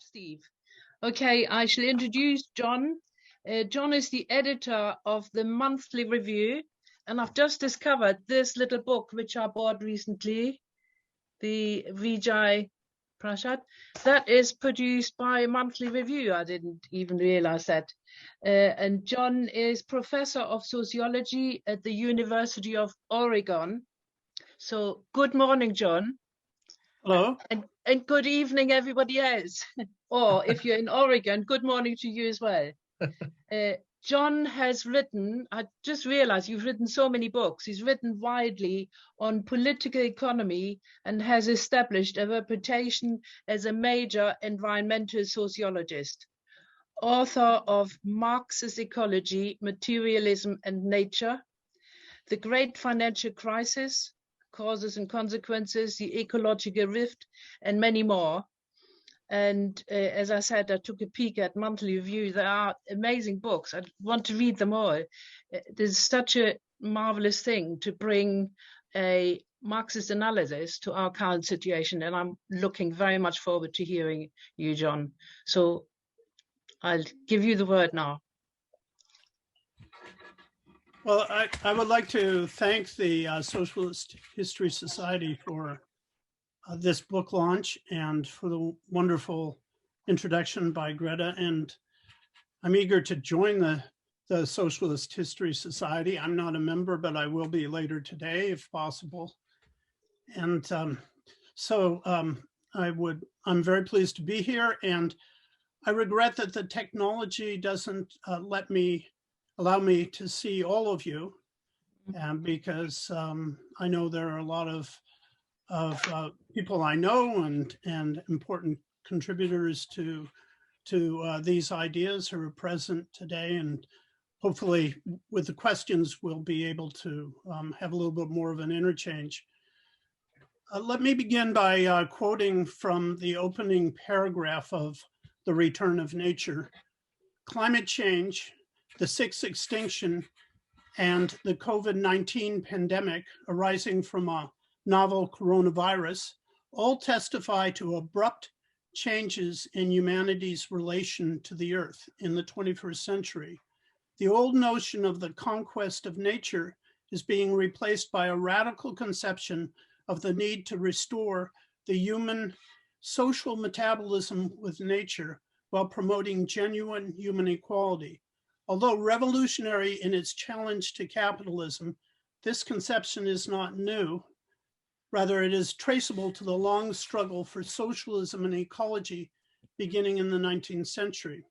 Steve. Okay, I shall introduce John. John is the editor of the monthly review, and I've just discovered this little book which I bought recently, the Vijay Prashad, that is produced by Monthly Review. I didn't even realize that. And John is professor of sociology at the University of Oregon. So good morning, John. Hello. And good evening, everybody else. Or if you're in Oregon, good morning to you as well. John has written, I just realized you've written so many books. He's written widely on political economy and has established a reputation as a major environmental sociologist. Author of Marx's Ecology, Materialism and Nature, The Great Financial Crisis, Causes and Consequences, The Ecological Rift, and many more. And as I said, I took a peek at Monthly Review. There are amazing books. I want to read them all. There's such a marvelous thing to bring a Marxist analysis to our current situation. And I'm looking very much forward to hearing you, John. So I'll give you the word now. Well, I would like to thank the Socialist History Society for this book launch and for the wonderful introduction by Greta. And I'm eager to join the Socialist History Society. I'm not a member, but I will be later today if possible. And I'm very pleased to be here. And I regret that the technology doesn't allow me to see all of you, because I know there are a lot of people I know and important contributors to these ideas who are present today, and hopefully with the questions we'll be able to have a little bit more of an interchange. Let me begin by quoting from the opening paragraph of The Return of Nature. Climate change, the sixth extinction, and the COVID-19 pandemic arising from a novel coronavirus all testify to abrupt changes in humanity's relation to the earth in the 21st century. The old notion of the conquest of nature is being replaced by a radical conception of the need to restore the human social metabolism with nature while promoting genuine human equality. Although revolutionary in its challenge to capitalism, this conception is not new. Rather, it is traceable to the long struggle for socialism and ecology beginning in the 19th century.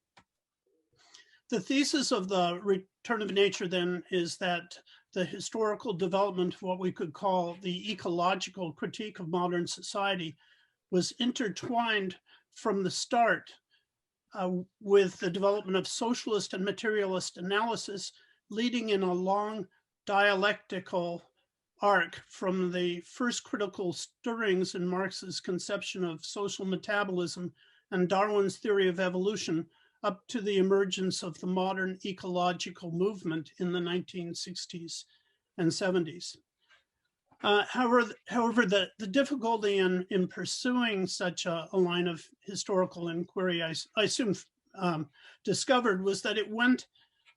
The thesis of The Return of Nature, then, is that the historical development of what we could call the ecological critique of modern society was intertwined from the start with the development of socialist and materialist analysis, leading in a long dialectical arc from the first critical stirrings in Marx's conception of social metabolism and Darwin's theory of evolution up to the emergence of the modern ecological movement in the 1960s and 70s. However, the difficulty in pursuing such a line of historical inquiry, I soon discovered, was that it went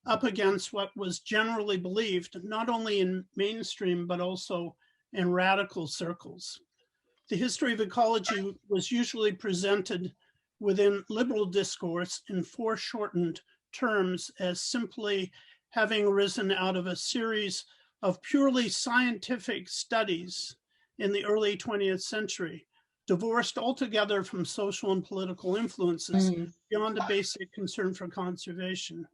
up against what was generally believed, not only in mainstream, but also in radical circles. The history of ecology was usually presented within liberal discourse in foreshortened terms as simply having arisen out of a series of purely scientific studies in the early 20th century, divorced altogether from social and political influences beyond a basic concern for conservation.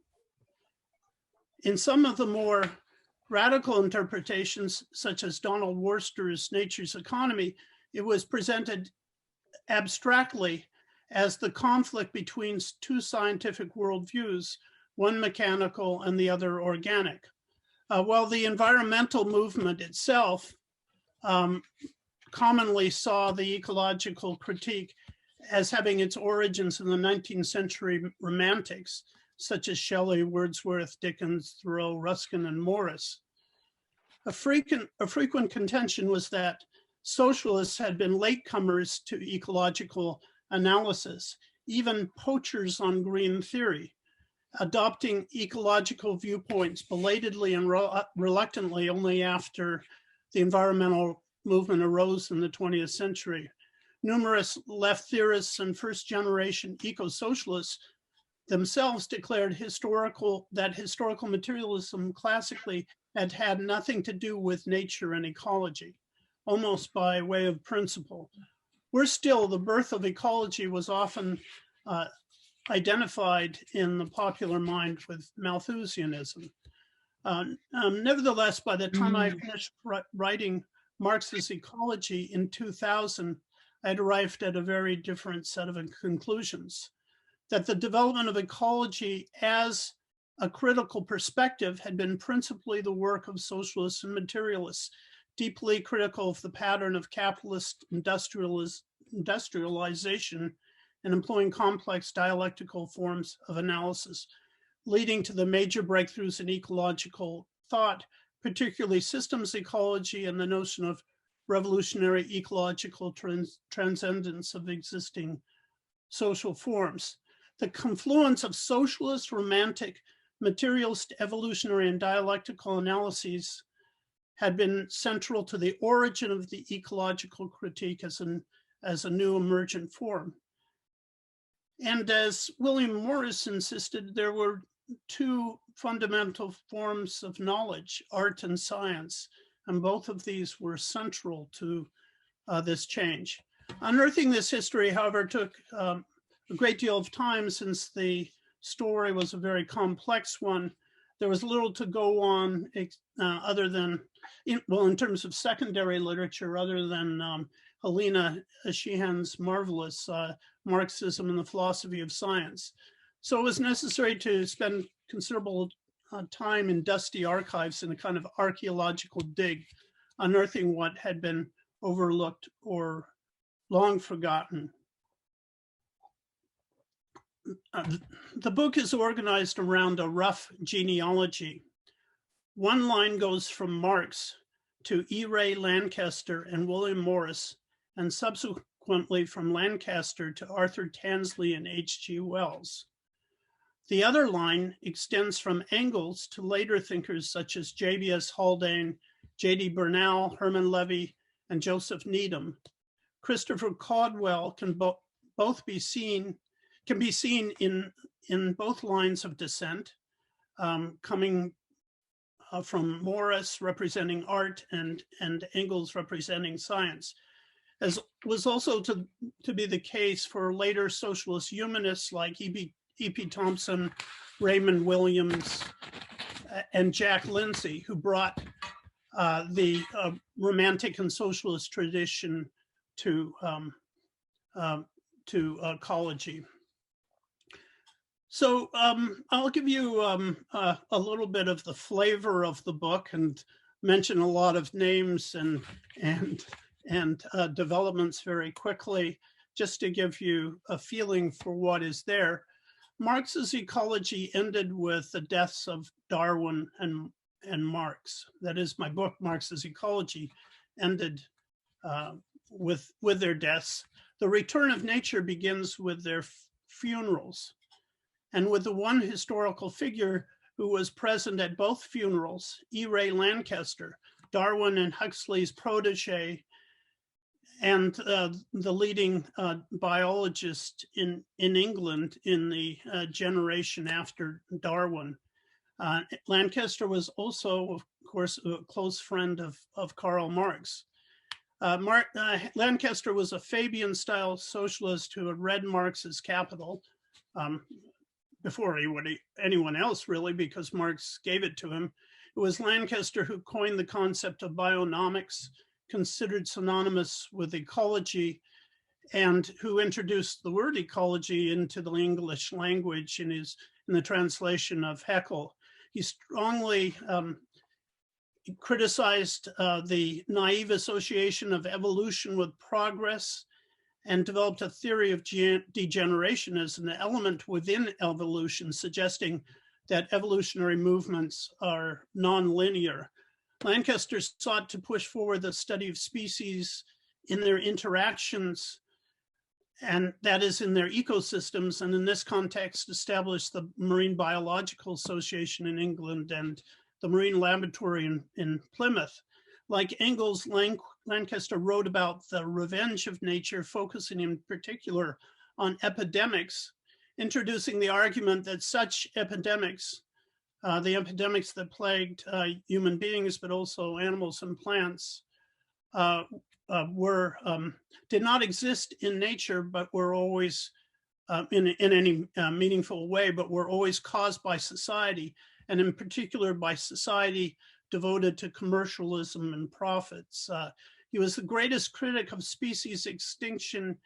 In some of the more radical interpretations, such as Donald Worster's Nature's Economy, it was presented abstractly as the conflict between two scientific worldviews, one mechanical and the other organic. While the environmental movement itself commonly saw the ecological critique as having its origins in the 19th century romantics, such as Shelley, Wordsworth, Dickens, Thoreau, Ruskin, and Morris. A frequent contention was that socialists had been latecomers to ecological analysis, even poachers on green theory, adopting ecological viewpoints belatedly and reluctantly only after the environmental movement arose in the 20th century. Numerous left theorists and first-generation eco-socialists themselves declared that historical materialism classically had nothing to do with nature and ecology, almost by way of principle. Worse still, the birth of ecology was often identified in the popular mind with Malthusianism. Nevertheless, by the time I finished writing Marx's Ecology in 2000, I had arrived at a very different set of conclusions. That the development of ecology as a critical perspective had been principally the work of socialists and materialists, deeply critical of the pattern of capitalist industrialization and employing complex dialectical forms of analysis, leading to the major breakthroughs in ecological thought, particularly systems ecology and the notion of revolutionary ecological transcendence of existing social forms. The confluence of socialist, romantic, materialist, evolutionary, and dialectical analyses had been central to the origin of the ecological critique as a new emergent form. And as William Morris insisted, there were two fundamental forms of knowledge, art and science, and both of these were central to this change. Unearthing this history, however, took a great deal of time since the story was a very complex one. There was little to go on other than, in terms of secondary literature, other than Helena Sheehan's marvelous Marxism and the Philosophy of Science. So it was necessary to spend considerable time in dusty archives in a kind of archaeological dig, unearthing what had been overlooked or long forgotten. The book is organized around a rough genealogy. One line goes from Marx to E. Ray Lancaster and William Morris, and subsequently from Lancaster to Arthur Tansley and H.G. Wells. The other line extends from Engels to later thinkers such as J.B.S. Haldane, J.D. Bernal, Herman Levy, and Joseph Needham. Christopher Caldwell can be seen in both lines of descent, coming from Morris representing art and Engels representing science, as was also to be the case for later socialist humanists like E.P. Thompson, Raymond Williams, and Jack Lindsay, who brought the romantic and socialist tradition to ecology. So I'll give you a little bit of the flavor of the book and mention a lot of names and developments very quickly, just to give you a feeling for what is there. Marx's Ecology ended with the deaths of Darwin and Marx. That is, my book, Marx's Ecology, ended with their deaths. The return of nature begins with their funerals, and with the one historical figure who was present at both funerals, E. Ray Lancaster, Darwin and Huxley's protege, and the leading biologist in England in the generation after Darwin. Lancaster was also, of course, a close friend of Karl Marx. Lancaster was a Fabian-style socialist who had read Marx's Capital before anyone else, really, because Marx gave it to him. It was Lancaster who coined the concept of bionomics, considered synonymous with ecology, and who introduced the word ecology into the English language in the translation of Haeckel. He strongly criticized the naive association of evolution with progress and developed a theory of degeneration as an element within evolution, suggesting that evolutionary movements are nonlinear. Lancaster sought to push forward the study of species in their interactions and that is in their ecosystems, and in this context established the Marine Biological Association in England and the Marine Laboratory in Plymouth. Like Engels, Lancaster wrote about the revenge of nature, focusing in particular on epidemics, introducing the argument that such epidemics, the epidemics that plagued human beings, but also animals and plants, did not exist in nature, but were always in any meaningful way, but were always caused by society, and in particular by society devoted to commercialism and profits. He was the greatest critic of species extinction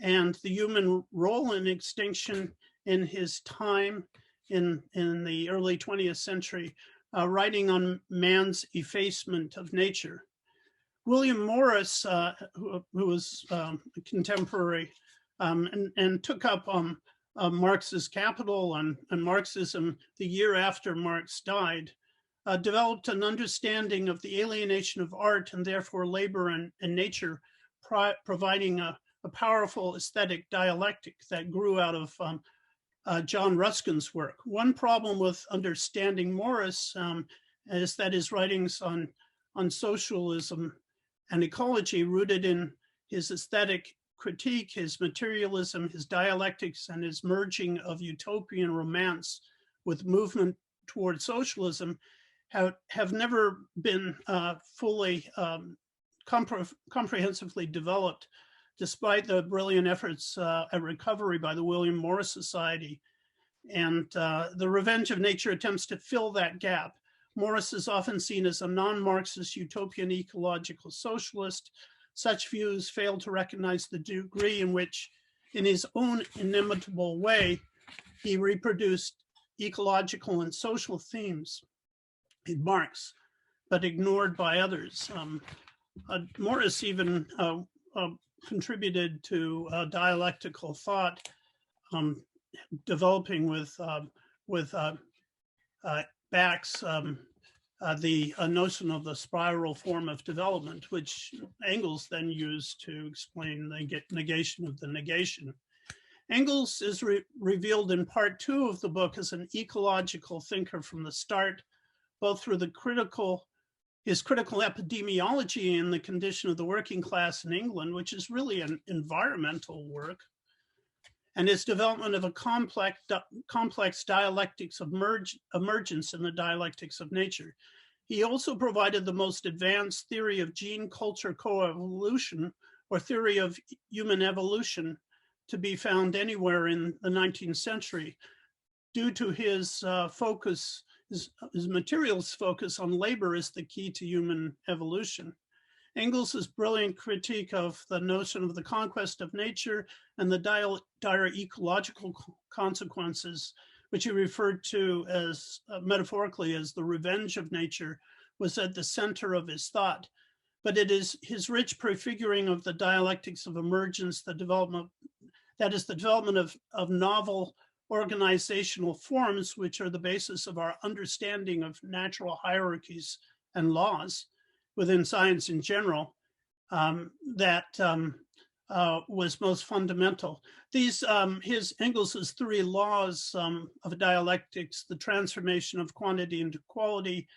and the human role in extinction in his time in the early 20th century, writing on man's effacement of nature. William Morris, who was a contemporary and took up Marx's Capital and Marxism the year after Marx died, developed an understanding of the alienation of art and therefore labor and nature, providing a powerful aesthetic dialectic that grew out of John Ruskin's work. One problem with understanding Morris is that his writings on socialism and ecology, rooted in his aesthetic critique, his materialism, his dialectics, and his merging of utopian romance with movement toward socialism, have never been fully comprehensively developed, despite the brilliant efforts at recovery by the William Morris Society. And the Revenge of Nature attempts to fill that gap. Morris is often seen as a non-Marxist utopian ecological socialist. Such views fail to recognize the degree in which, in his own inimitable way, he reproduced ecological and social themes in Marx, but ignored by others. Morris even contributed to dialectical thought, developing with Bax the notion of the spiral form of development, which Engels then used to explain the negation of the negation. Engels is revealed in part 2 of the book as an ecological thinker from the start, both through his critical epidemiology and the condition of the working class in England, which is really an environmental work, and his development of a complex dialectics of emergence in the dialectics of nature. He also provided the most advanced theory of gene-culture coevolution, or theory of human evolution, to be found anywhere in the 19th century, due to his focus, his materialist focus on labor as the key to human evolution. Engels' brilliant critique of the notion of the conquest of nature and the dire ecological consequences, which he referred to as metaphorically as the revenge of nature, was at the center of his thought. But it is his rich prefiguring of the dialectics of emergence, the development of novel organizational forms, which are the basis of our understanding of natural hierarchies and laws within science in general, that was most fundamental. These, Engels's 3 laws of dialectics, the transformation of quantity into quality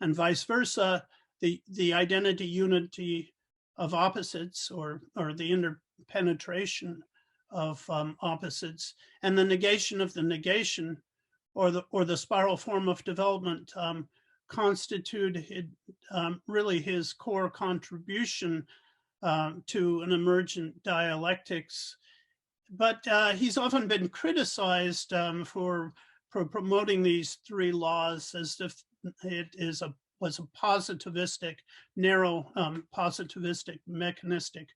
and vice versa, the identity unity of opposites, or the interpenetration of opposites, and the negation of the negation, or the spiral form of development, constituted really his core contribution to an emergent dialectics. But he's often been criticized for promoting these 3 laws as if it was a positivistic, narrow, positivistic, mechanistic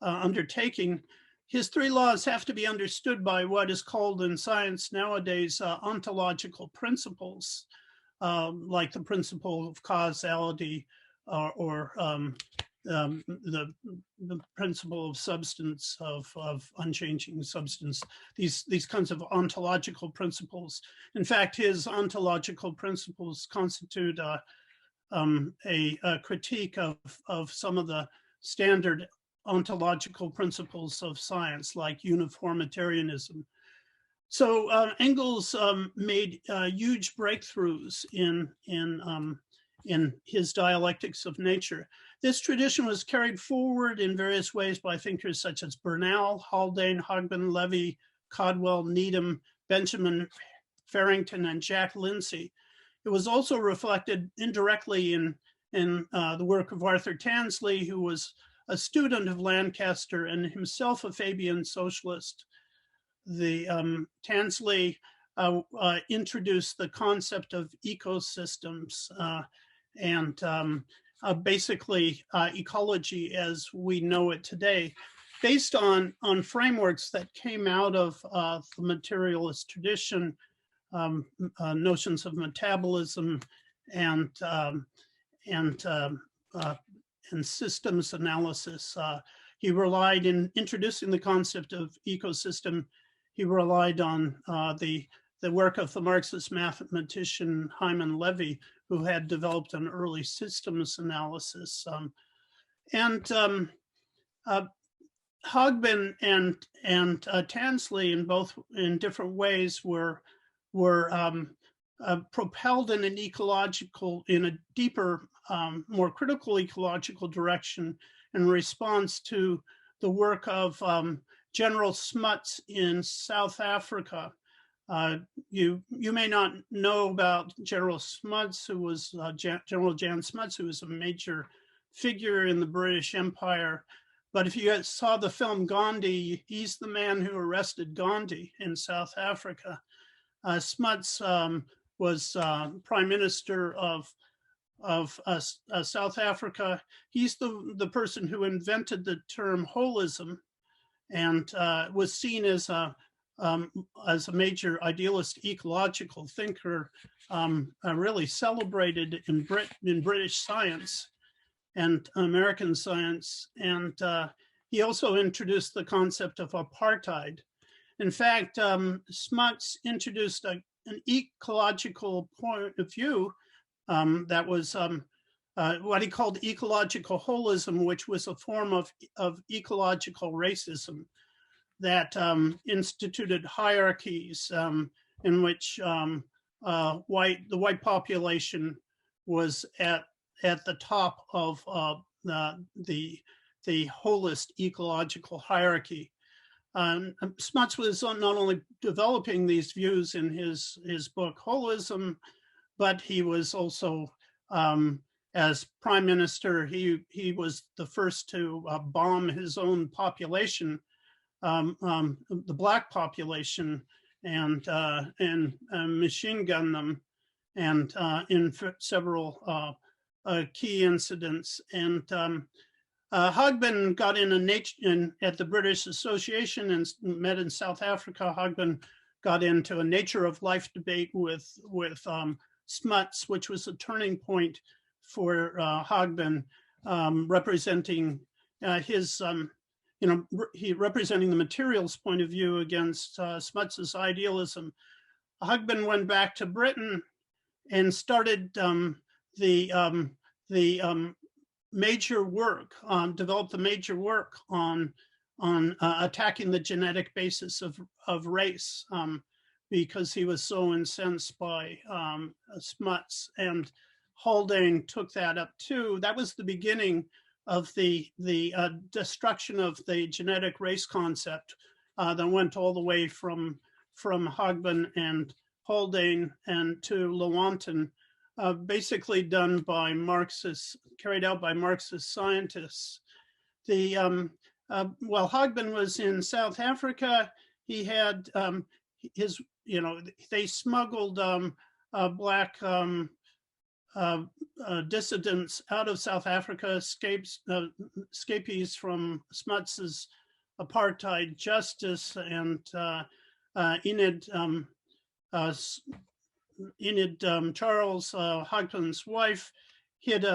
undertaking. His 3 laws have to be understood by what is called in science nowadays ontological principles, like the principle of causality, or the principle of substance, of unchanging substance, these kinds of ontological principles. In fact, his ontological principles constitute a critique of some of the standard ontological principles of science, like uniformitarianism. So Engels made huge breakthroughs in his Dialectics of Nature. This tradition was carried forward in various ways by thinkers such as Bernal, Haldane, Hogben, Levy, Caldwell, Needham, Benjamin Farrington, and Jack Lindsay. It was also reflected indirectly in the work of Arthur Tansley, who was a student of Lancaster and himself a Fabian socialist. The Tansley introduced the concept of ecosystems and basically ecology as we know it today, based on frameworks that came out of the materialist tradition, notions of metabolism and systems analysis. He relied in introducing the concept of ecosystem. He relied on the work of the Marxist mathematician Hyman Levy, who had developed an early systems analysis. Hogben and Tansley, in different ways, were propelled in a deeper, more critical ecological direction in response to the work of General Smuts in South Africa. You may not know about General Smuts, who was General Jan Smuts, who was a major figure in the British Empire. But if you saw the film Gandhi, he's the man who arrested Gandhi in South Africa. Smuts was Prime Minister of South Africa. He's the person who invented the term holism and was seen as a major idealist ecological thinker, really celebrated in British science and American science. And he also introduced the concept of apartheid. In fact, Smuts introduced an ecological point of view that was what he called ecological holism, which was a form of ecological racism that instituted hierarchies in which the white population was at the top of the holist ecological hierarchy. Smuts was not only developing these views in his book Holism, but he was also, as prime minister, he was the first to bomb his own population, the black population, and machine gun them, and in several key incidents. And Hogben got at the British Association and met in South Africa. Hogben got into a nature of life debate with Smuts, which was a turning point for Hogben, representing representing the materialist point of view against Smuts's idealism. Hogben went back to Britain and started the major work, developed the major work on attacking the genetic basis of race, because he was so incensed by Smuts, and Haldane took that up too. That was the beginning of the destruction of the genetic race concept that went all the way from Hogben and Haldane and to Lewontin, basically done by Marxists, carried out by Marxist scientists. While Hogben was in South Africa, he had they smuggled black dissidents out of South Africa, escapees from Smuts's apartheid justice, and Enid Charles, Hogben's wife, hid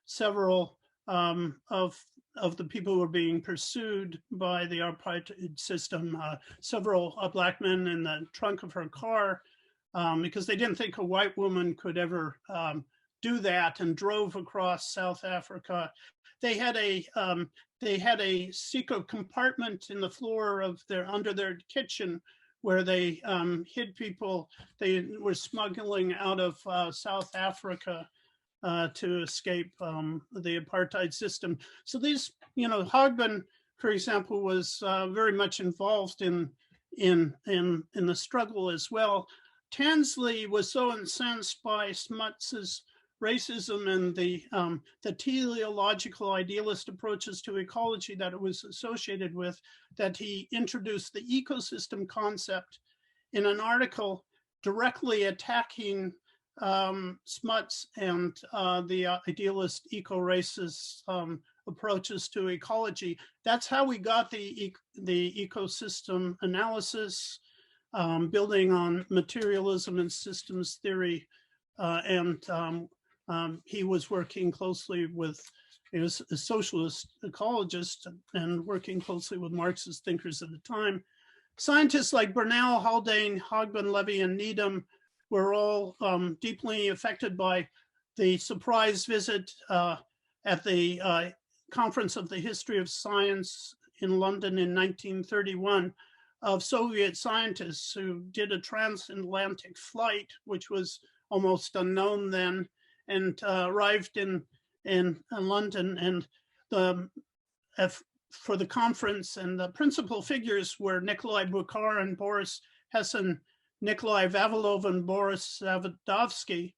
several of the people who were being pursued by the apartheid system, several black men in the trunk of her car, because they didn't think a white woman could ever do that and drove across South Africa. They had a secret compartment in the floor of under their kitchen where they hid people they were smuggling out of South Africa to escape the apartheid system. So these, Hogben, for example, was very much involved in the struggle as well. Tansley was so incensed by Smuts's racism and the teleological idealist approaches to ecology that it was associated with, that he introduced the ecosystem concept in an article directly attacking Smuts and the idealist eco-racist approaches to ecology. That's how we got the ecosystem analysis, building on materialism and systems theory, and he was working closely with, he was a socialist ecologist and working closely with Marxist thinkers at the time. Scientists like Bernal, Haldane, Hogben, Levy, and Needham were all deeply affected by the surprise visit at the Conference of the History of Science in London in 1931 of Soviet scientists who did a transatlantic flight, which was almost unknown then, and arrived in London, and for the conference, and the principal figures were Nikolai Buccar and Boris Hessen, Nikolai Vavilov and Boris Zavadovsky,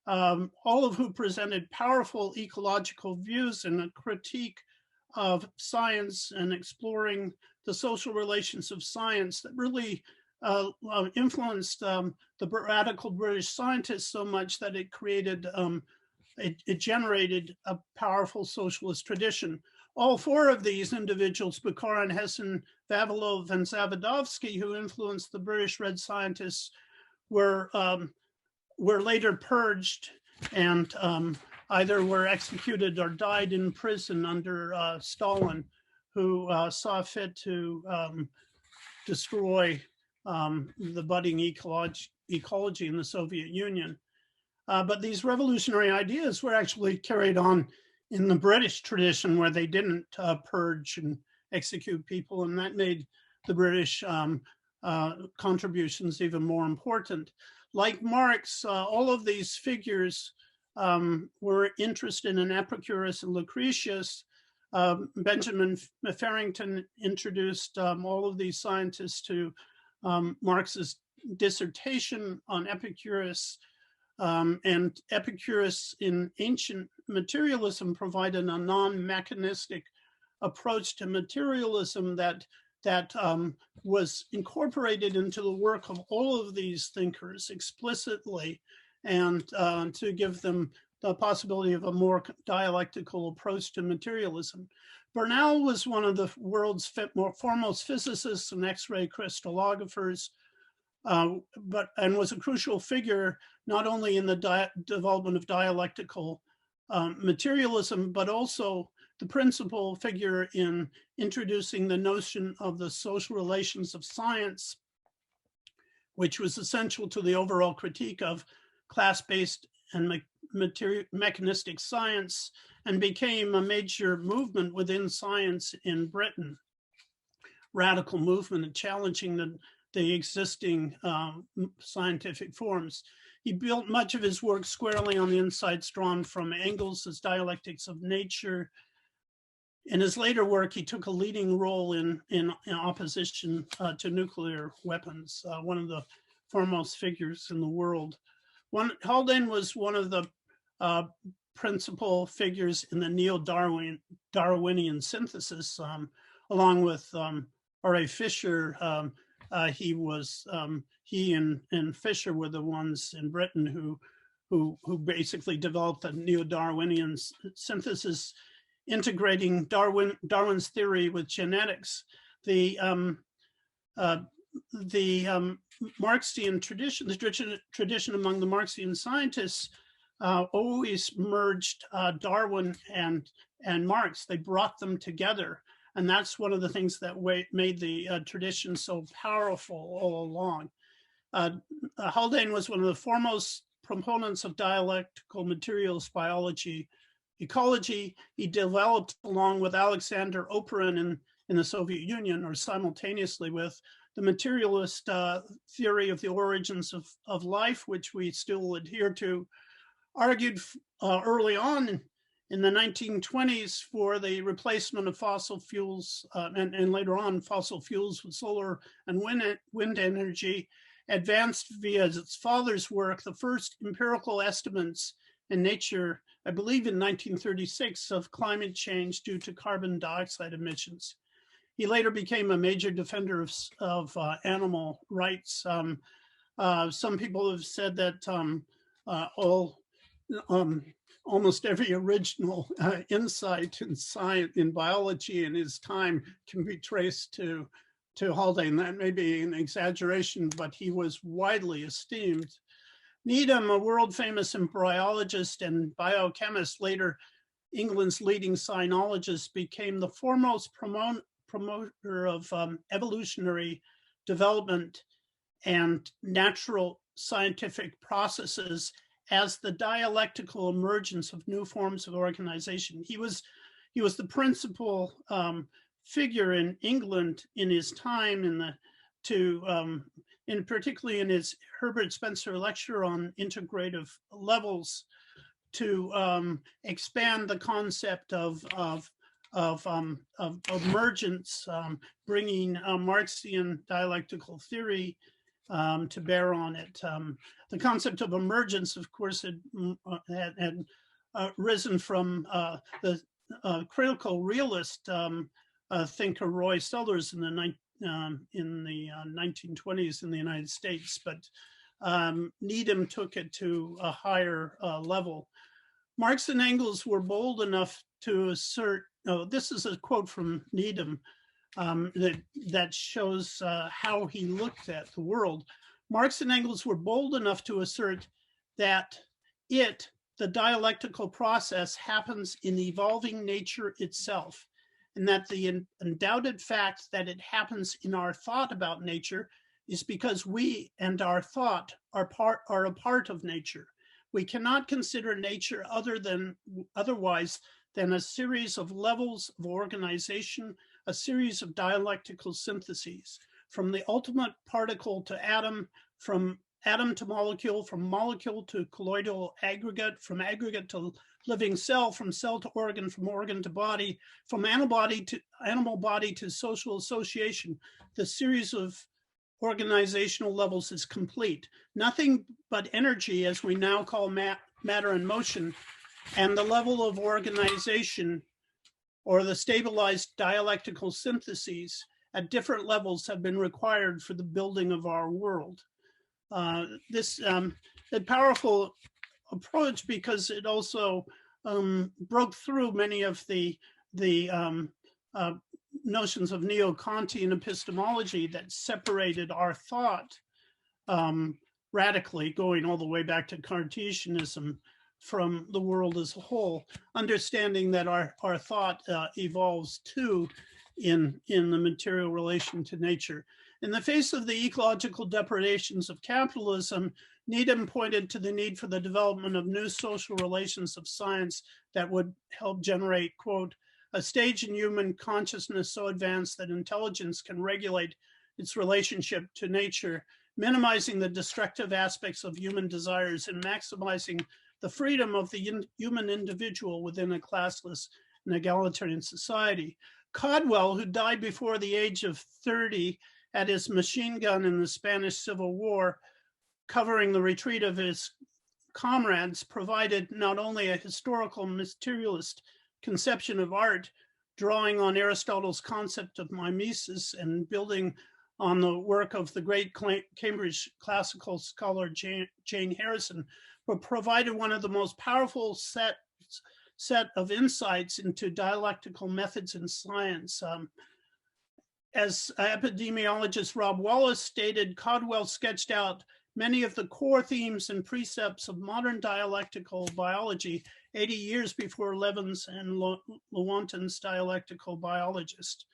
all of who presented powerful ecological views and a critique of science and exploring the social relations of science that really influenced the radical British scientists so much that it created, it generated a powerful socialist tradition. All four of these individuals, Buccar, Hessen, Vavilov, and Zavadovsky, who influenced the British Red scientists, were later purged and either were executed or died in prison under Stalin, who saw fit to destroy the budding ecology in the Soviet Union. But these revolutionary ideas were actually carried on in the British tradition, where they didn't purge and execute people, and that made the British contributions even more important. Like Marx, all of these figures were interested in Epicurus and Lucretius. Benjamin Farrington introduced all of these scientists to Marx's dissertation on Epicurus, and Epicurus in ancient materialism provided a non-mechanistic approach to materialism that was incorporated into the work of all of these thinkers explicitly, and to give them the possibility of a more dialectical approach to materialism. Bernal was one of the world's foremost physicists and X-ray crystallographers, and was a crucial figure not only in the development of dialectical materialism, but also the principal figure in introducing the notion of the social relations of science, which was essential to the overall critique of class-based and mechanistic science, and became a major movement within science in Britain. Radical movement challenging the existing scientific forms. He built much of his work squarely on the insights drawn from Engels' Dialectics of Nature. In his later work, he took a leading role in opposition to nuclear weapons, one of the foremost figures in the world. Haldane was one of the principal figures in the neo-Darwinian synthesis, along with R.A. Fisher. He and Fisher were the ones in Britain who basically developed a neo-Darwinian synthesis, integrating Darwin's theory with genetics. The Marxian tradition, the tradition among the Marxian scientists, always merged Darwin and Marx. They brought them together. And that's one of the things that made the tradition so powerful all along. Haldane was one of the foremost proponents of dialectical materialist biology, ecology. He developed, along with Alexander Oparin in the Soviet Union, or simultaneously with, the materialist theory of the origins of life, which we still adhere to, argued early on in the 1920s for the replacement of fossil fuels, and later on fossil fuels with solar and wind energy, advanced via its father's work the first empirical estimates in Nature, I believe in 1936, of climate change due to carbon dioxide emissions. He later became a major defender of animal rights. Some people have said that almost every original insight in science, in biology in his time, can be traced to Haldane. That may be an exaggeration, but he was widely esteemed. Needham, a world-famous embryologist and biochemist, later England's leading cynologist, became the foremost promoter of evolutionary development and natural scientific processes as the dialectical emergence of new forms of organization. He was the principal figure in England in his time, particularly in his Herbert Spencer lecture on integrative levels, to expand the concept of emergence, bringing Marxian dialectical theory to bear on it. The concept of emergence, of course, had risen from the critical realist thinker Roy Sellers in the 1920s in the United States, but Needham took it to a higher level. Marx and Engels were bold enough to assert, this is a quote from Needham that shows how he looked at the world. Marx and Engels were bold enough to assert that the dialectical process, happens in evolving nature itself, and that the undoubted fact that it happens in our thought about nature is because we and our thought are a part of nature. We cannot consider nature otherwise than a series of levels of organization, a series of dialectical syntheses, from the ultimate particle to atom, from atom to molecule, from molecule to colloidal aggregate, from aggregate to living cell, from cell to organ, from organ to body, from animal body to social association. The series of organizational levels is complete. Nothing but energy, as we now call matter and motion, and the level of organization, or the stabilized dialectical syntheses at different levels, have been required for the building of our world. This a powerful approach, because it also broke through many of the notions of neo-Kantian epistemology that separated our thought radically, going all the way back to Cartesianism, from the world as a whole, understanding that our thought evolves too in the material relation to nature. In the face of the ecological depredations of capitalism, Needham pointed to the need for the development of new social relations of science that would help generate, quote, a stage in human consciousness so advanced that intelligence can regulate its relationship to nature, minimizing the destructive aspects of human desires and maximizing the freedom of the human individual within a classless and egalitarian society. Caldwell, who died before the age of 30, had his machine gun in the Spanish Civil War, covering the retreat of his comrades, provided not only a historical materialist conception of art, drawing on Aristotle's concept of mimesis and building on the work of the great Cambridge classical scholar Jane Harrison, but provided one of the most powerful set of insights into dialectical methods in science. As epidemiologist Rob Wallace stated, Caldwell sketched out many of the core themes and precepts of modern dialectical biology 80 years before Levin's and Lewontin's dialectical biologist.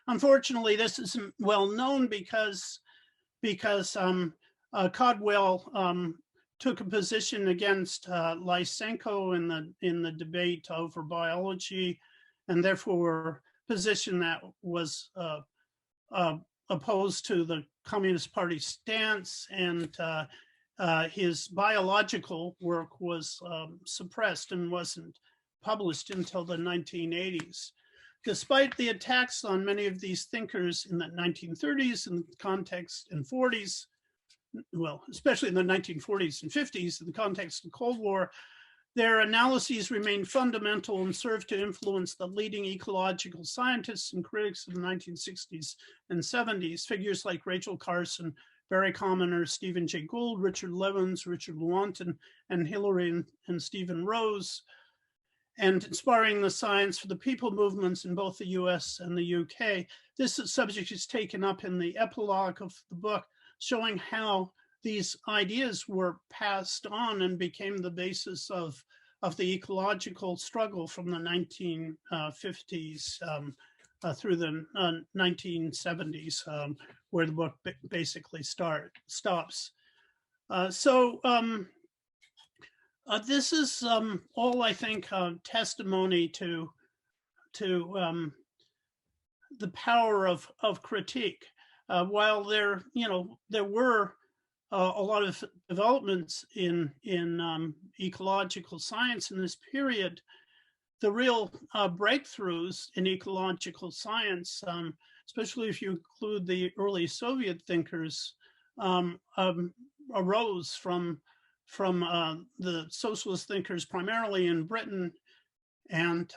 Unfortunately, this isn't well known because Caldwell took a position against Lysenko in the debate over biology, and therefore a position that was opposed to the Communist Party stance, and his biological work was suppressed and wasn't published until the 1980s. Despite the attacks on many of these thinkers in the 1930s and context and 40s, well, especially in the 1940s and 50s in the context of the Cold War, their analyses remain fundamental and serve to influence the leading ecological scientists and critics of the 1960s and 70s, figures like Rachel Carson, Barry Commoner, Stephen Jay Gould, Richard Lewins, Richard Lewontin, and Hillary and Stephen Rose, and inspiring the science for the people movements in both the US and the UK. This subject is taken up in the epilogue of the book, showing how these ideas were passed on and became the basis of the ecological struggle from the 1950s through the 1970s, where the book basically stops. This is all, I think, testimony to the power of critique. While there were a lot of developments in ecological science in this period, the real breakthroughs in ecological science, especially if you include the early Soviet thinkers, arose from the socialist thinkers primarily in Britain and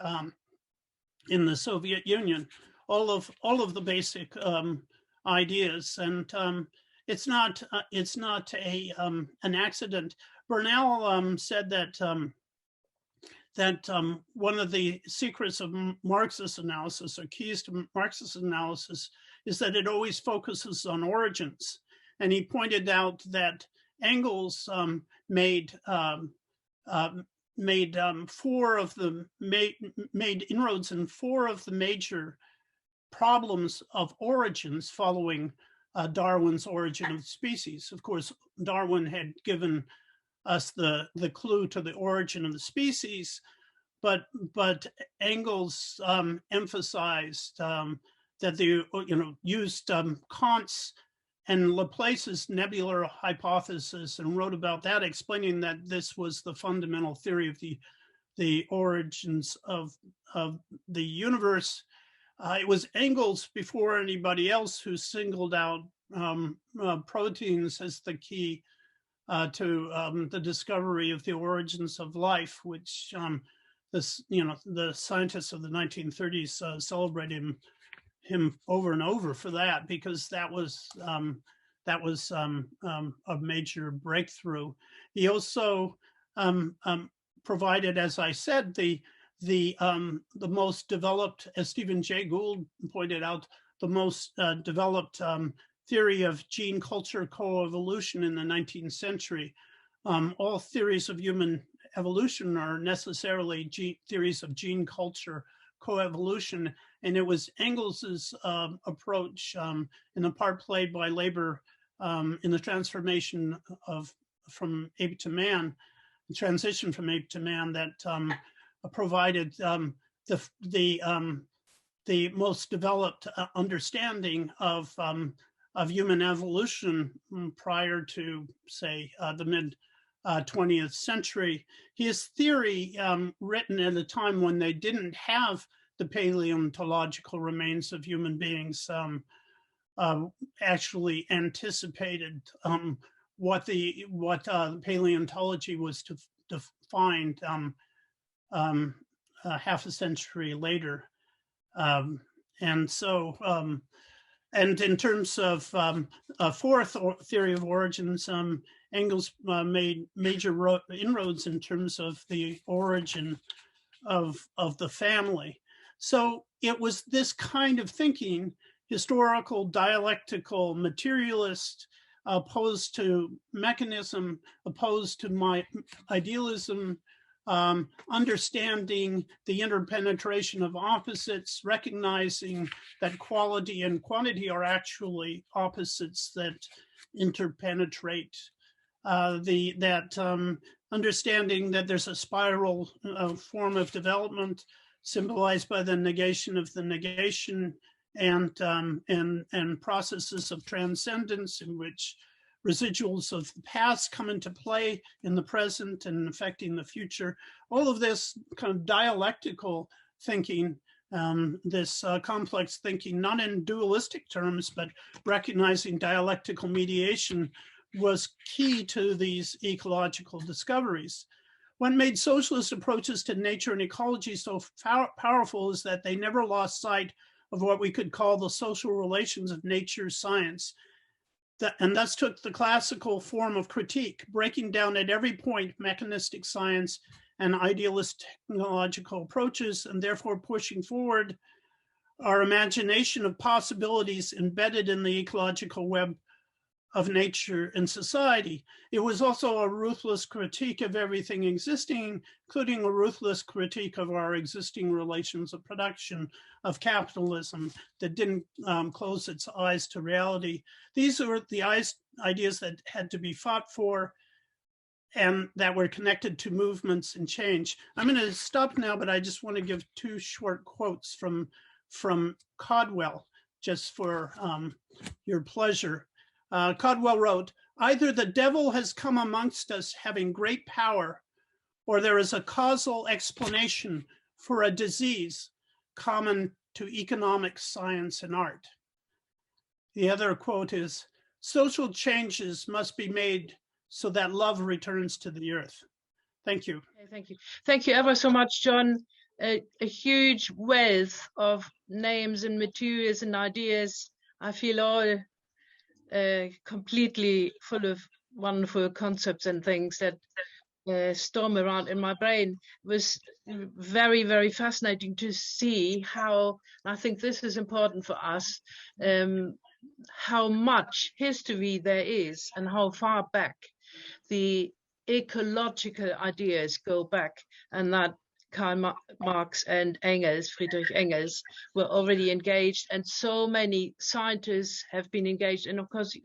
in the Soviet Union. All of the basic ideas, and it's not an accident. Bernal said that one of the secrets of Marxist analysis, or keys to Marxist analysis, is that it always focuses on origins. And he pointed out that Engels made inroads in 4 of the major problems of origins following Darwin's Origin of Species. Of course, Darwin had given us the clue to the origin of the species, but Engels emphasized that they used Kant's and Laplace's nebular hypothesis and wrote about that, explaining that this was the fundamental theory of the origins of the universe. It was Engels before anybody else who singled out proteins as the key to the discovery of the origins of life, which the scientists of the 1930s celebrated him over and over for that, because that was a major breakthrough. He also provided, as I said, the most developed, as Stephen Jay Gould pointed out, the most developed theory of gene culture coevolution in the 19th century. All theories of human evolution are necessarily theories of gene culture coevolution, and it was Engels's approach, in the part played by labor in the transformation from ape to man, the transition from ape to man, that provided the most developed understanding of human evolution prior to, say, the mid 20th century. His theory, written at a time when they didn't have the paleontological remains of human beings, actually anticipated what paleontology was to find half a century later. And in terms of a fourth theory of origins, Engels made major inroads in terms of the origin of the family. So it was this kind of thinking, historical, dialectical, materialist, opposed to mechanism, opposed to my idealism, understanding the interpenetration of opposites, recognizing that quality and quantity are actually opposites that interpenetrate understanding that there's a spiral form of development symbolized by the negation of the negation, and processes of transcendence in which residuals of the past come into play in the present and affecting the future. All of this kind of dialectical thinking, this complex thinking, not in dualistic terms, but recognizing dialectical mediation, was key to these ecological discoveries. What made socialist approaches to nature and ecology so powerful is that they never lost sight of what we could call the social relations of nature's science, and thus took the classical form of critique, breaking down at every point mechanistic science and idealist technological approaches, and therefore pushing forward our imagination of possibilities embedded in the ecological web of nature and society. It was also a ruthless critique of everything existing, including a ruthless critique of our existing relations of production, of capitalism, that didn't close its eyes to reality. These are the ideas that had to be fought for and that were connected to movements and change. I'm going to stop now, but I just want to give two short quotes from Caldwell, just for your pleasure. Caldwell wrote, "Either the devil has come amongst us having great power, or there is a causal explanation for a disease common to economics, science, and art." The other quote is, "Social changes must be made so that love returns to the earth." Thank you. Okay, thank you. Thank you ever so much, John. A huge wealth of names and materials and ideas. I feel all completely full of wonderful concepts and things that storm around in my brain. It was very, very fascinating to see how, I think this is important for us, how much history there is and how far back the ecological ideas go back, and that Karl Marx and Friedrich Engels were already engaged, and so many scientists have been engaged. And of course,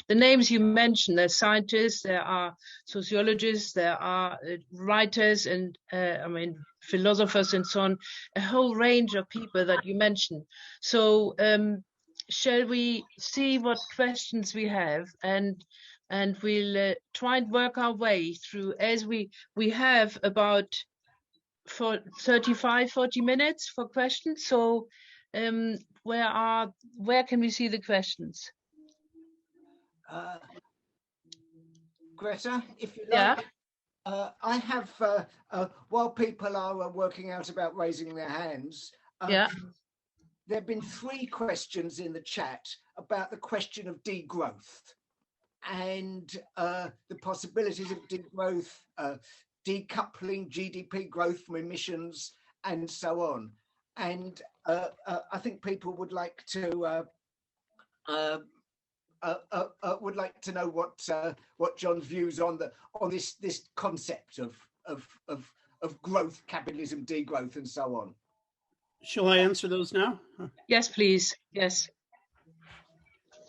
the names you mentioned, there are scientists, there are sociologists, there are writers, and philosophers and so on, a whole range of people that you mentioned. So shall we see what questions we have, and we'll try and work our way through, as we have about for 40 minutes for questions. So where can we see the questions? Greta, if you like. Yeah. I have, while people are working out about raising their hands, Yeah. there have been 3 questions in the chat about the question of degrowth and the possibilities of degrowth, decoupling GDP growth from emissions, and so on. And I think people would like to know what John's views on this concept of growth, capitalism, degrowth, and so on. Shall I answer those now? Yes, please. Yes.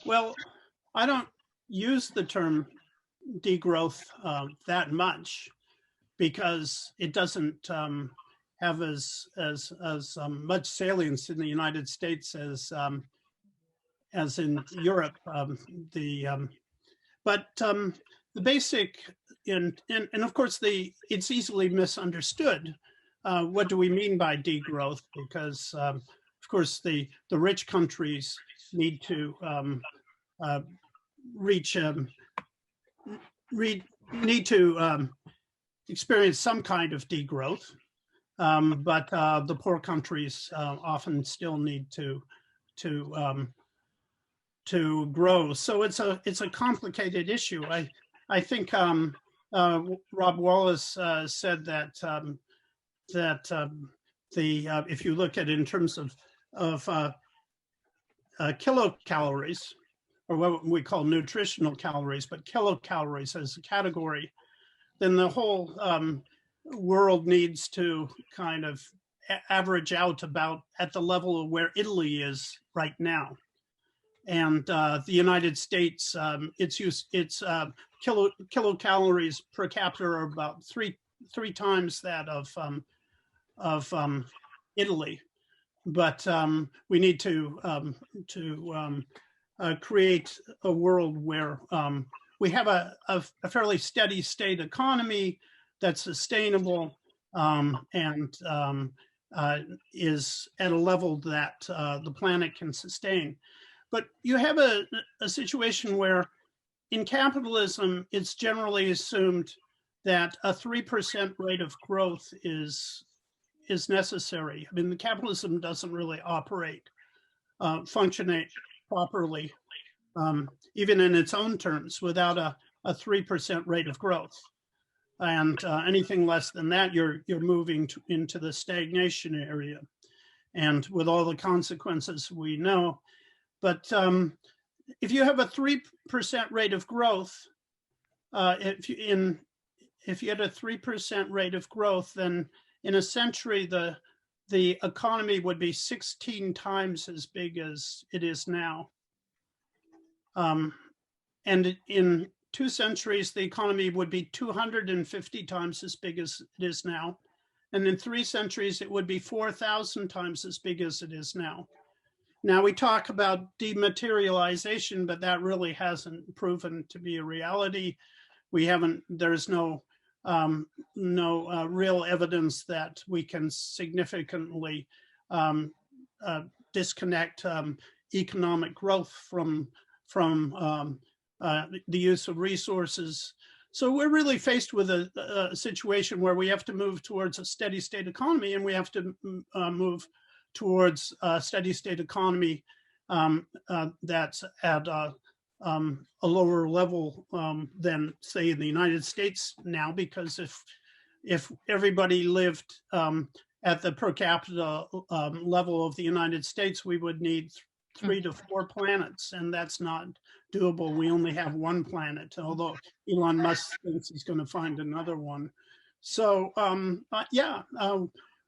Well, I don't use the term degrowth that much, because it doesn't have as much salience in the United States as in Europe. But the basic, and of course it's easily misunderstood. What do we mean by degrowth? Because of course the rich countries need to experience some kind of degrowth, but the poor countries often still need to grow. So it's a complicated issue. I think Rob Wallace said that if you look at it in terms of kilocalories, or what we call nutritional calories, but kilocalories as a category, then the whole world needs to kind of average out about at the level of where Italy is right now. and the United States, its kilocalories per capita are about three times that of Italy. But we need to create a world where we have a fairly steady state economy that's sustainable and is at a level that the planet can sustain. But you have a situation where in capitalism, it's generally assumed that a 3% rate of growth is necessary. I mean, the capitalism doesn't really operate, functionate properly, even in its own terms, without a 3% rate of growth. And anything less than that, you're moving into the stagnation area, and with all the consequences we know. But if you have a 3% rate of growth, if you had a 3% rate of growth, then in a century, the economy would be 16 times as big as it is now. And in 2 centuries, the economy would be 250 times as big as it is now. And in 3 centuries, it would be 4,000 times as big as it is now. Now we talk about dematerialization, but that really hasn't proven to be a reality. There's no real evidence that we can significantly disconnect economic growth from the use of resources. So we're really faced with a situation where we have to move towards a steady state economy, and we have to move towards a steady state economy that's at a lower level than, say, in the United States now, because if everybody lived at the per capita level of the United States, we would need 3 to 4 planets, and that's not doable. We only have one planet, although Elon Musk thinks he's going to find another one. So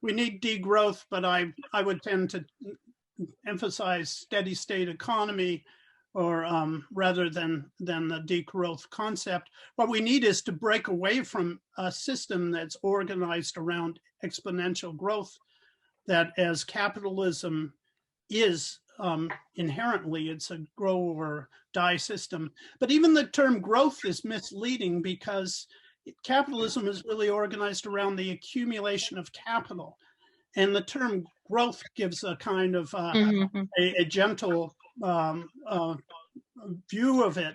we need degrowth, but I would tend to emphasize steady state economy, or rather than the degrowth concept. What we need is to break away from a system that's organized around exponential growth, that as capitalism is inherently, it's a grow or die system. But even the term growth is misleading, because capitalism is really organized around the accumulation of capital. And the term growth gives a kind of a gentle view of it.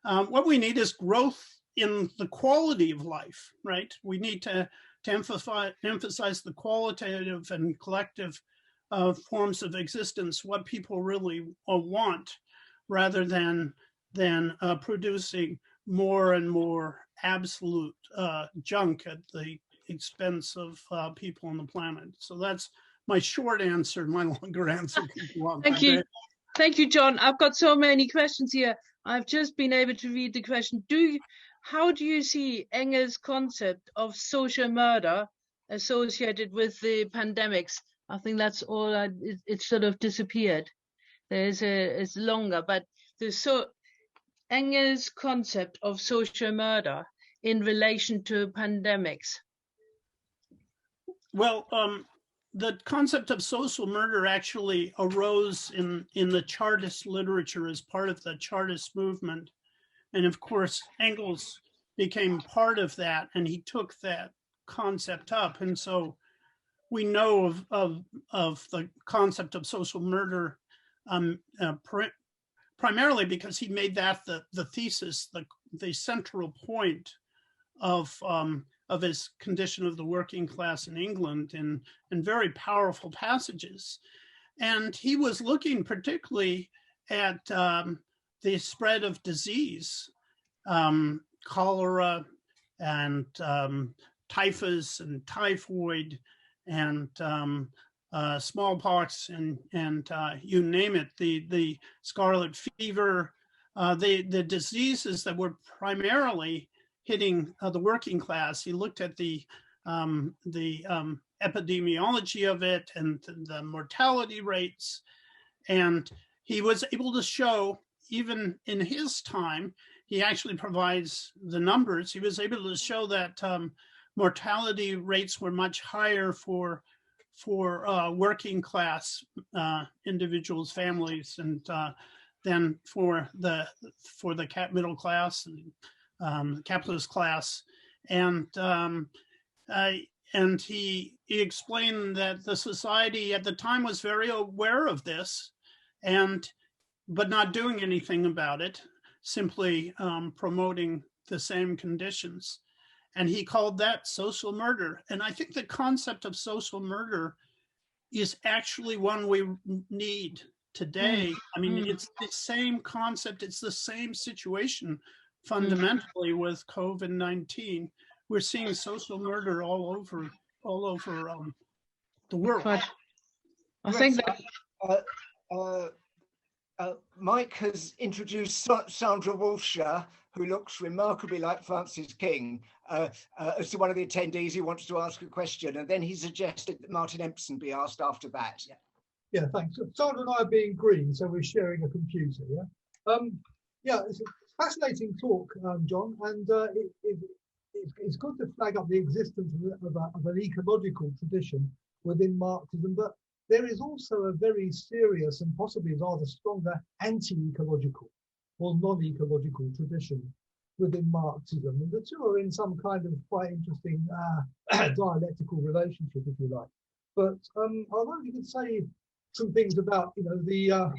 What we need is growth in the quality of life, right? We need to emphasize the qualitative and collective forms of existence, what people really want, rather than producing more and more absolute junk at the expense of people on the planet. So that's my short answer. My longer answer. Thank you. Thank you, John. I've got so many questions here. I've just been able to read the question. How do you see Engels' concept of social murder associated with the pandemics? I think that's all. It sort of disappeared. It's longer, but Engels' concept of social murder in relation to pandemics. Well, the concept of social murder actually arose in the Chartist literature as part of the Chartist movement. And of course, Engels became part of that, and he took that concept up. And so we know of the concept of social murder primarily because he made that the thesis, the central point of his Condition of the Working Class in England in very powerful passages. And he was looking particularly at the spread of disease, cholera and typhus and typhoid and smallpox and you name it, the scarlet fever, the diseases that were primarily hitting the working class. He looked at the epidemiology of it and the mortality rates, and he was able to show, even in his time, he actually provides the numbers. He was able to show that mortality rates were much higher for working class individuals, families, and than for the middle class and capitalist class. And he explained that the society at the time was very aware of this, but not doing anything about it, simply promoting the same conditions. And he called that social murder. And I think the concept of social murder is actually one we need today. I mean, it's the same concept. It's the same situation fundamentally with COVID-19. We're seeing social murder all over the world. I think that Mike has introduced Sandra Wolfshire, who looks remarkably like Francis King, as to one of the attendees who wants to ask a question, and then he suggested that Martin Empson be asked after that. Yeah, thanks. Sandra and I are being green, so we're sharing a computer. Yeah, it's a fascinating talk, John, and it's good to flag up the existence of an ecological tradition within Marxism, but there is also a very serious and possibly rather stronger anti-ecological or non-ecological tradition within Marxism. And the two are in some kind of quite interesting dialectical relationship, if you like. But I wonder if you could say some things about, the,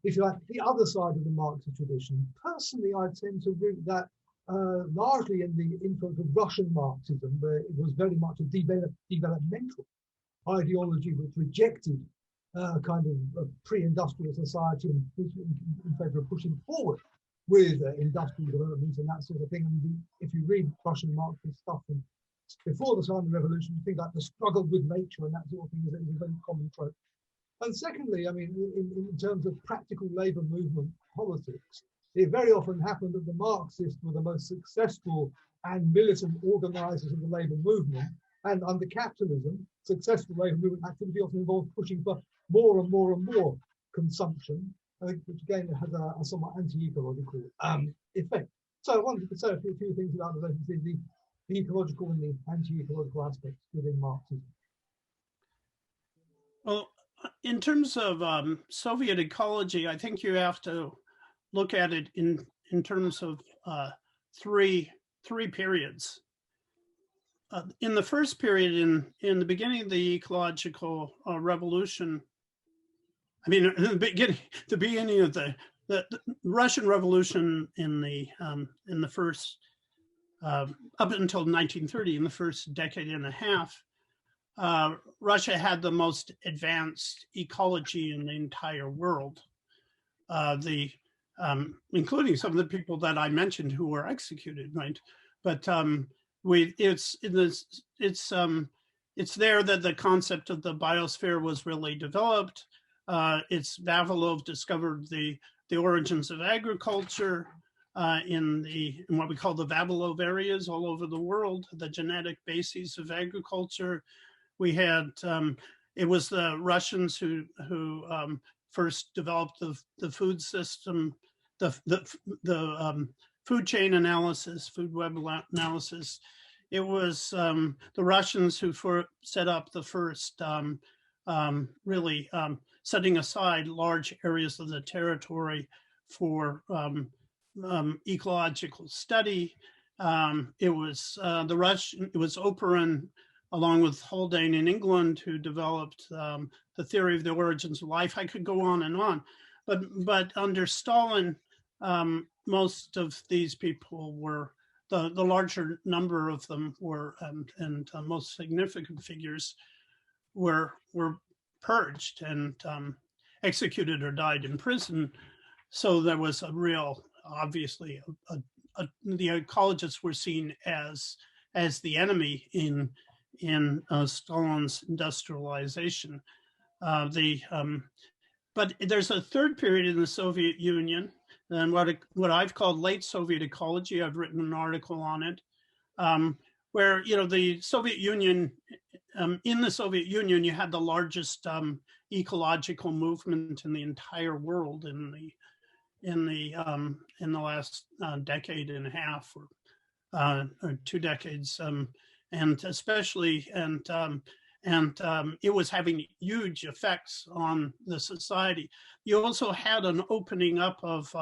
if you like, the other side of the Marxist tradition. Personally, I tend to root that largely in the influence of Russian Marxism, where it was very much a developmental ideology which rejected kind of a pre-industrial society and in favor of pushing forward with industrial development and that sort of thing. And if you read Russian Marxist stuff from before the Silent Revolution, things like the struggle with nature and that sort of thing is a very common trope. And secondly, I mean, in terms of practical labor movement politics, it very often happened that the Marxists were the most successful and militant organizers of the labor movement. And under capitalism, successful labor movement activity often involved pushing for more and more and more consumption, which again has a somewhat anti-ecological effect. So I wanted to say a few things about the ecological and the anti-ecological aspects within Marxism. Well, in terms of Soviet ecology, I think you have to look at it in terms of three periods. In the first period, in the beginning of the ecological revolution, I mean, in the beginning of the Russian Revolution in the first up until 1930, in the first decade and a half, Russia had the most advanced ecology in the entire world, including some of the people that I mentioned who were executed, right? But it's there that the concept of the biosphere was really developed. It's Vavilov discovered the origins of agriculture in what we call the Vavilov areas all over the world, the genetic bases of agriculture. We had it was the Russians who first developed the food system, the food chain analysis, food web analysis. It was the Russians who set up the first really setting aside large areas of the territory for ecological study. It was Oparin, along with Haldane in England, who developed the theory of the origins of life. I could go on and on, but under Stalin, most of these people were the larger number of them were, and most significant figures were purged and executed or died in prison. So there was a real, obviously, the ecologists were seen as the enemy in Stalin's industrialization. But there's a third period in the Soviet Union, and what I've called late Soviet ecology. I've written an article on it, where the Soviet Union, in the Soviet Union, you had the largest ecological movement in the entire world in the last decade and a half or 2 decades, and especially it was having huge effects on the society. You also had an opening up of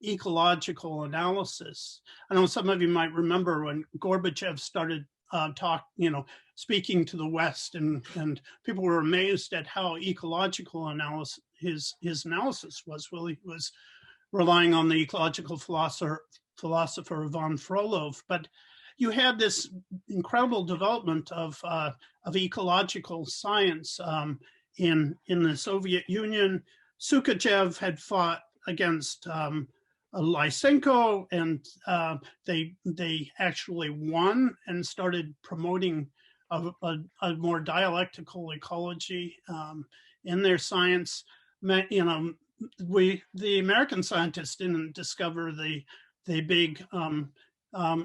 ecological analysis. I know some of you might remember when Gorbachev started speaking to the West, and people were amazed at how ecological analysis his analysis was. Well, he was relying on the ecological philosopher von Frolov, but you had this incredible development of ecological science in the Soviet Union. Sukachev had fought against Lysenko, and they actually won and started promoting a more dialectical ecology in their science. The American scientists didn't discover the big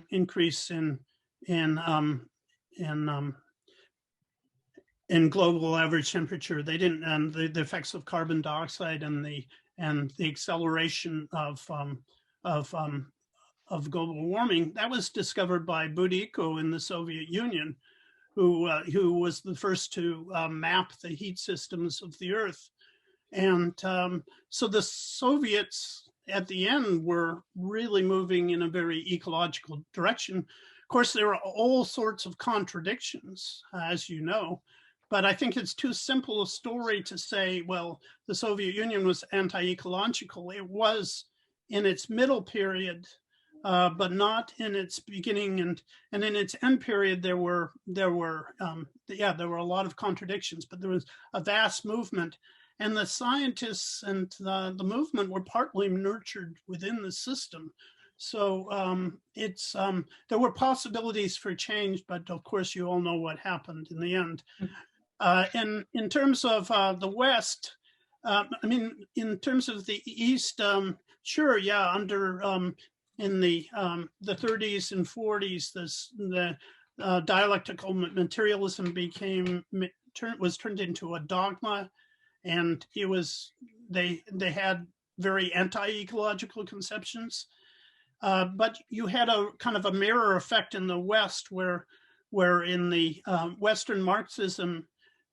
increase in global average temperature. They didn't, and the effects of carbon dioxide and the acceleration of global warming. That was discovered by Budiko in the Soviet Union, who was the first to map the heat systems of the Earth. And so the Soviets at the end were really moving in a very ecological direction. Of course, there were all sorts of contradictions, as you know, but I think it's too simple a story to say, well, the Soviet Union was anti-ecological. It was in its middle period, but not in its beginning, and in its end period, there were a lot of contradictions, but there was a vast movement. And the scientists and the movement were partly nurtured within the system. So there were possibilities for change, but of course you all know what happened in the end. And in terms of the West, in terms of the East, sure, yeah, under in the 30s and 40s, the dialectical materialism was turned into a dogma. And they had very anti-ecological conceptions, but you had a kind of a mirror effect in the West, where in the Western Marxism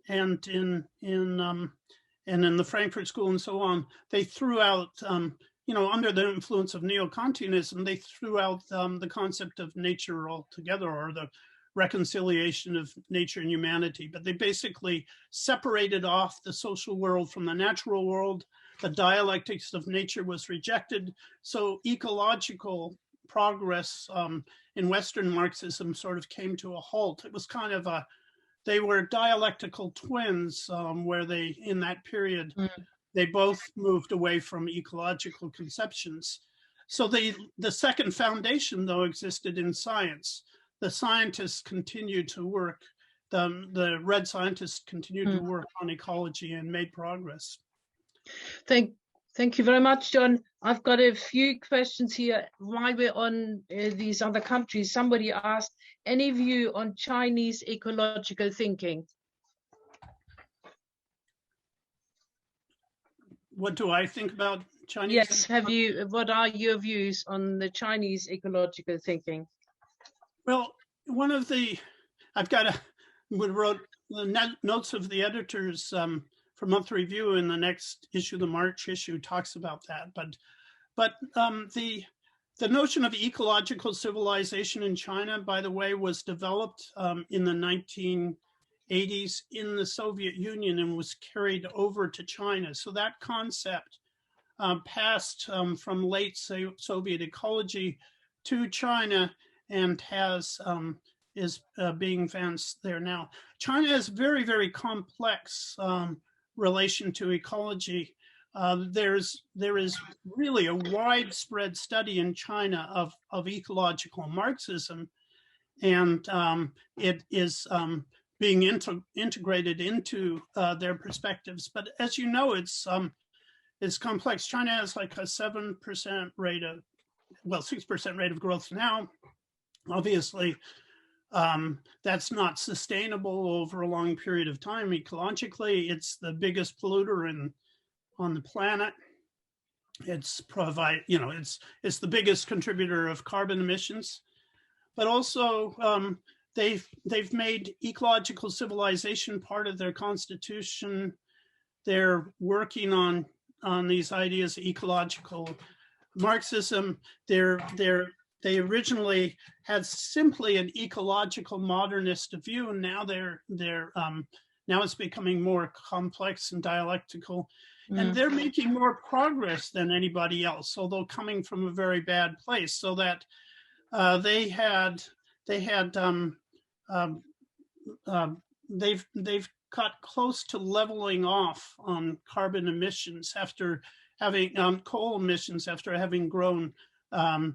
and in the Frankfurt School and so on, they threw out under the influence of neo-Kantianism, they threw out the concept of nature altogether, or the reconciliation of nature and humanity, but they basically separated off the social world from the natural world. The dialectics of nature was rejected. So ecological progress in Western Marxism sort of came to a halt. It was kind of they were dialectical twins where they, in that period, they both moved away from ecological conceptions. So the second foundation, though, existed in science. The scientists continued to work, the red scientists continued to work on ecology and made progress. Thank you very much, John. I've got a few questions here while we're on these other countries. Somebody asked, any view on Chinese ecological thinking? What do I think about Chinese? Yes, what are your views on the Chinese ecological thinking? Well, we wrote the notes of the editors for Month Review in the next issue, the March issue, talks about that. But the notion of ecological civilization in China, by the way, was developed in the 1980s in the Soviet Union and was carried over to China. So that concept passed from late Soviet ecology to China and is being advanced there now. China has very, very complex relation to ecology. There is really a widespread study in China of ecological Marxism, and it is being integrated into their perspectives. But as you know, it's complex. China has like a 6% rate of growth now. Obviously, That's not sustainable over a long period of time. Ecologically, it's the biggest polluter on the planet. It's it's the biggest contributor of carbon emissions, but also they've made ecological civilization part of their constitution. They're working on these ideas of ecological Marxism. They originally had simply an ecological modernist view, and now now it's becoming more complex and dialectical, and they're making more progress than anybody else, although coming from a very bad place. So that they've got close to leveling off on carbon emissions after having coal emissions after having grown. Well,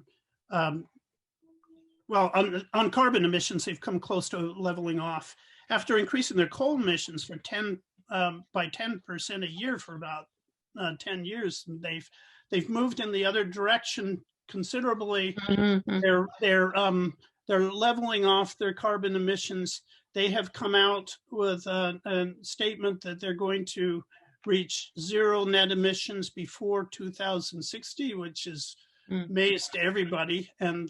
on carbon emissions, they've come close to leveling off after increasing their coal emissions for by 10% a year for about 10 years. They've moved in the other direction considerably. They're leveling off their carbon emissions. They have come out with a statement that they're going to reach zero net emissions before 2060, which is amaze to everybody, and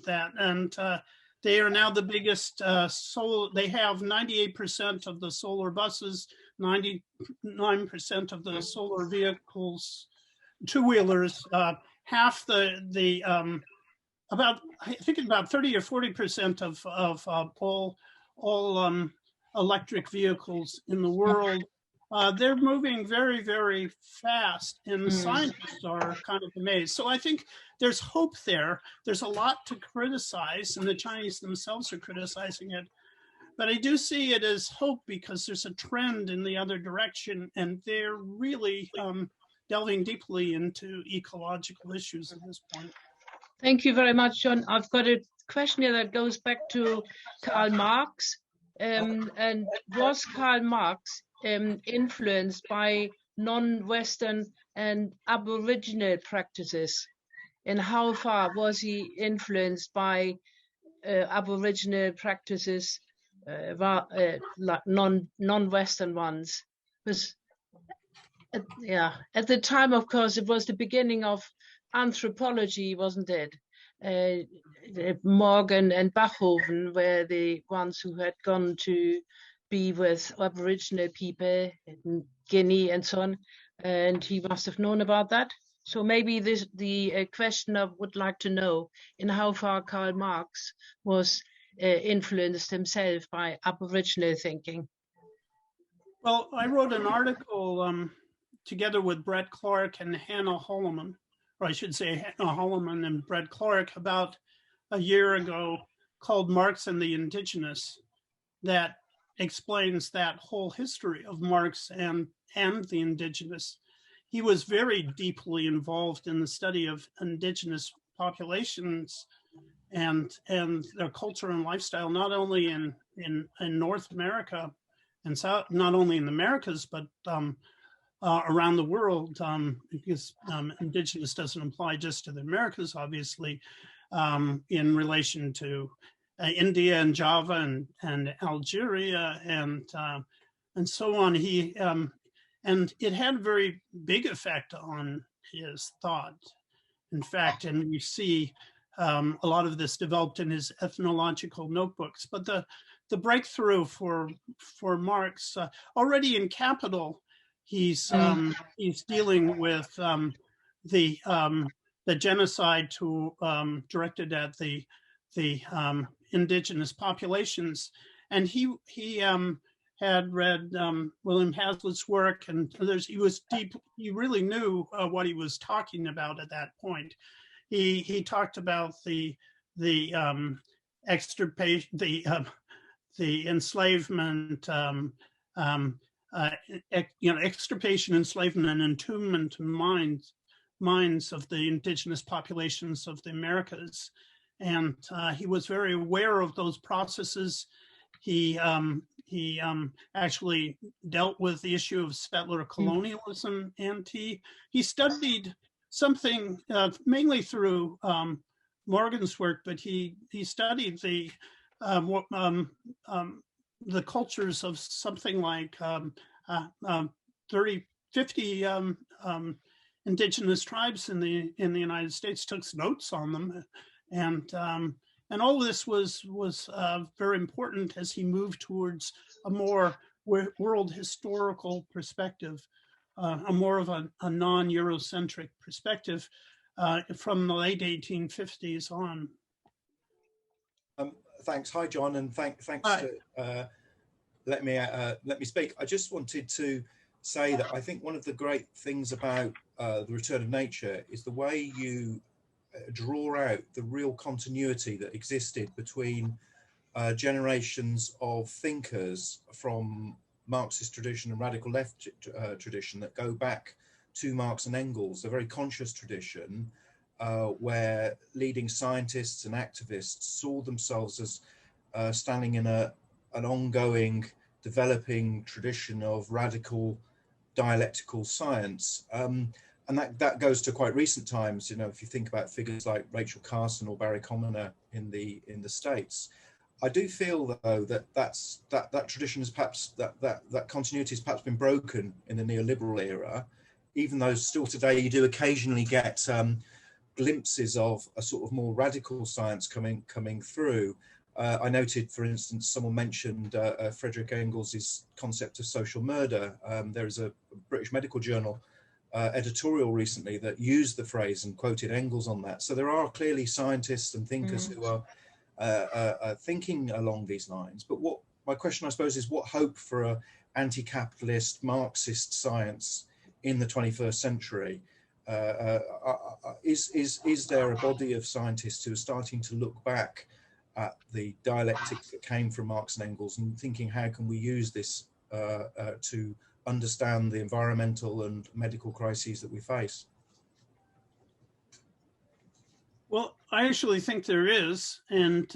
they are now the biggest solar. They have 98% of the solar buses, 99% of the solar vehicles, two-wheelers, half about 30 or 40% of all electric vehicles in the world. They're moving very, very fast, and scientists are kind of amazed. So I think there's hope there. There's a lot to criticize, and the Chinese themselves are criticizing it. But I do see it as hope because there's a trend in the other direction, and they're really delving deeply into ecological issues at this point. Thank you very much, John. I've got a question here that goes back to Karl Marx. And was Karl Marx influenced by non-Western and Aboriginal practices? And how far was he influenced by Aboriginal practices, like non-Western ones? Because, at the time, of course, it was the beginning of anthropology, wasn't it? Morgan and Bachhoven were the ones who had gone to be with Aboriginal people in Guinea and so on, and he must have known about that. So maybe the question I would like to know in how far Karl Marx was influenced himself by Aboriginal thinking. Well, I wrote an article together with Brett Clark and Hannah Holloman, or I should say Hannah Holloman and Brett Clark, about a year ago, called Marx and the Indigenous, that explains that whole history of Marx and the Indigenous. He was very deeply involved in the study of Indigenous populations and their culture and lifestyle, not only in North America and South, not only in the Americas, but around the world, because Indigenous doesn't apply just to the Americas, obviously, in relation to India and Java and Algeria and so on. He and it had a very big effect on his thought. In fact, and we see a lot of this developed in his ethnological notebooks. But the breakthrough for Marx, already in Capital, he's dealing with the genocide directed at the Indigenous populations, and he had read William Hazlitt's work and others. He really knew what he was talking about at that point. He talked about the extirpation, the enslavement, extirpation, enslavement, and entombment minds of the Indigenous populations of the Americas. And he was very aware of those processes. He actually dealt with the issue of settler colonialism, and he studied something mainly through Morgan's work, but he studied the cultures of something like 30, 50 indigenous tribes in the United States, took notes on them, and all of this was very important as he moved towards a more world historical perspective, a more of a non-Eurocentric perspective from the late 1850s on. Thanks. Hi, John, and thanks Hi. to let me speak. I just wanted to say that I think one of the great things about The Return of Nature is the way you draw out the real continuity that existed between generations of thinkers from Marxist tradition and radical left tradition that go back to Marx and Engels, a very conscious tradition where leading scientists and activists saw themselves as standing in an ongoing, developing tradition of radical dialectical science. And that goes to quite recent times. You know, if you think about figures like Rachel Carson or Barry Commoner in the States, I do feel though that tradition is perhaps that continuity has perhaps been broken in the neoliberal era, even though still today you do occasionally get glimpses of a sort of more radical science coming through. I noted, for instance, someone mentioned Frederick Engels' concept of social murder. There is a British Medical Journal editorial recently that used the phrase and quoted Engels on that. So there are clearly scientists and thinkers who are thinking along these lines. But what my question, I suppose, is what hope for an anti-capitalist Marxist science in the 21st century? Is there a body of scientists who are starting to look back at the dialectics that came from Marx and Engels and thinking, how can we use this to understand the environmental and medical crises that we face? Well, I actually think there is, and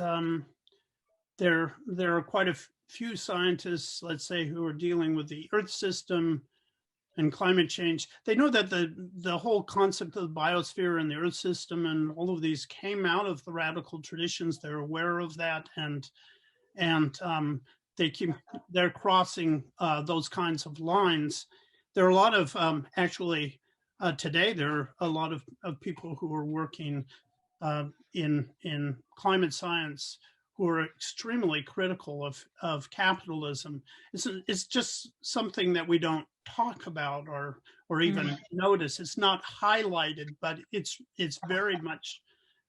there are quite a few scientists, let's say, who are dealing with the Earth system and climate change. They know that the whole concept of the biosphere and the Earth system and all of these came out of the radical traditions. They're aware of that, and they're crossing those kinds of lines. There are a lot of actually today there are a lot of people who are working in climate science who are extremely critical of capitalism. It's just something that we don't talk about or even notice. It's not highlighted, but it's very much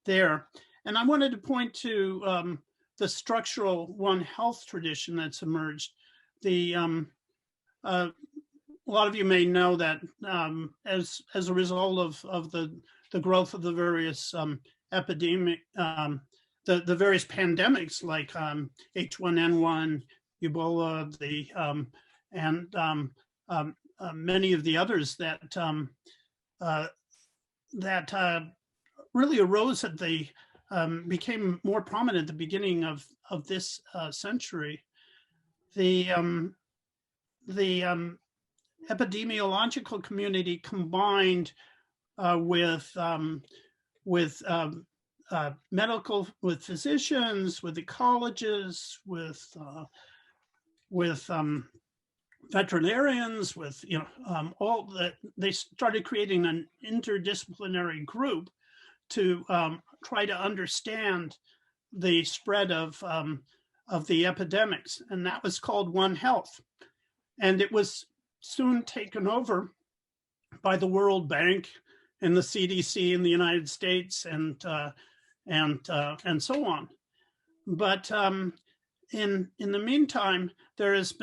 there. And I wanted to point to the structural One Health tradition that's emerged. A lot of you may know that as a result of the growth of the various the various pandemics like H1N1, Ebola, and many of the others that really arose at became more prominent at the beginning of this century. The epidemiological community combined with physicians, with ecologists, with veterinarians, with all that. They started creating an interdisciplinary group to try to understand the spread of the epidemics, and that was called One Health, and it was soon taken over by the World Bank and the CDC in the United States and so on. But in the meantime, there's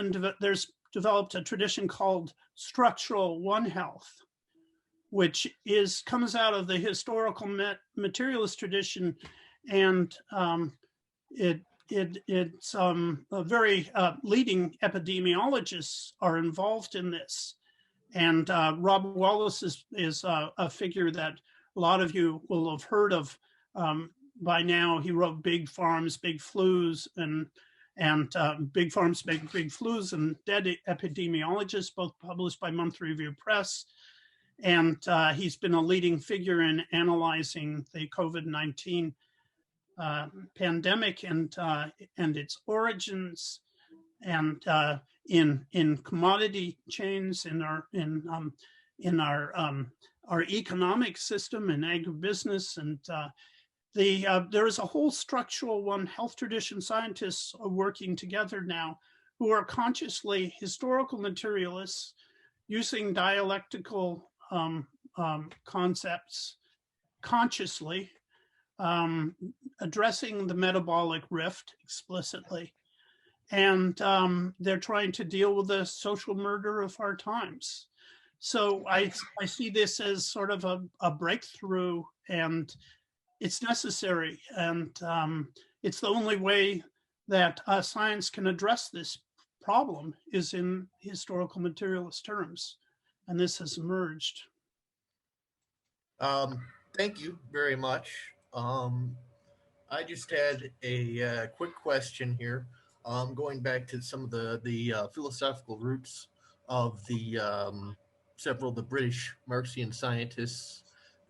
developed a tradition called structural One Health, which comes out of the historical materialist tradition, and it's very leading epidemiologists are involved in this. And Rob Wallace is a figure that a lot of you will have heard of by now. He wrote Big Farms, Big Flus, and Big Farms, Big Flus, and Dead Epidemiologists, both published by Monthly Review Press. And he's been a leading figure in analyzing the COVID-19 pandemic and its origins, and in commodity chains, in our economic system and agribusiness, and there is a whole structural One Health tradition scientists are working together now who are consciously historical materialists using dialectical concepts consciously, addressing the metabolic rift explicitly. And they're trying to deal with the social murder of our times. So I see this as sort of a breakthrough, and it's necessary. And it's the only way that science can address this problem is in historical materialist terms. And this has emerged. Thank you very much. I just had a quick question here. Going back to some of the philosophical roots of the several of the British Marxian scientists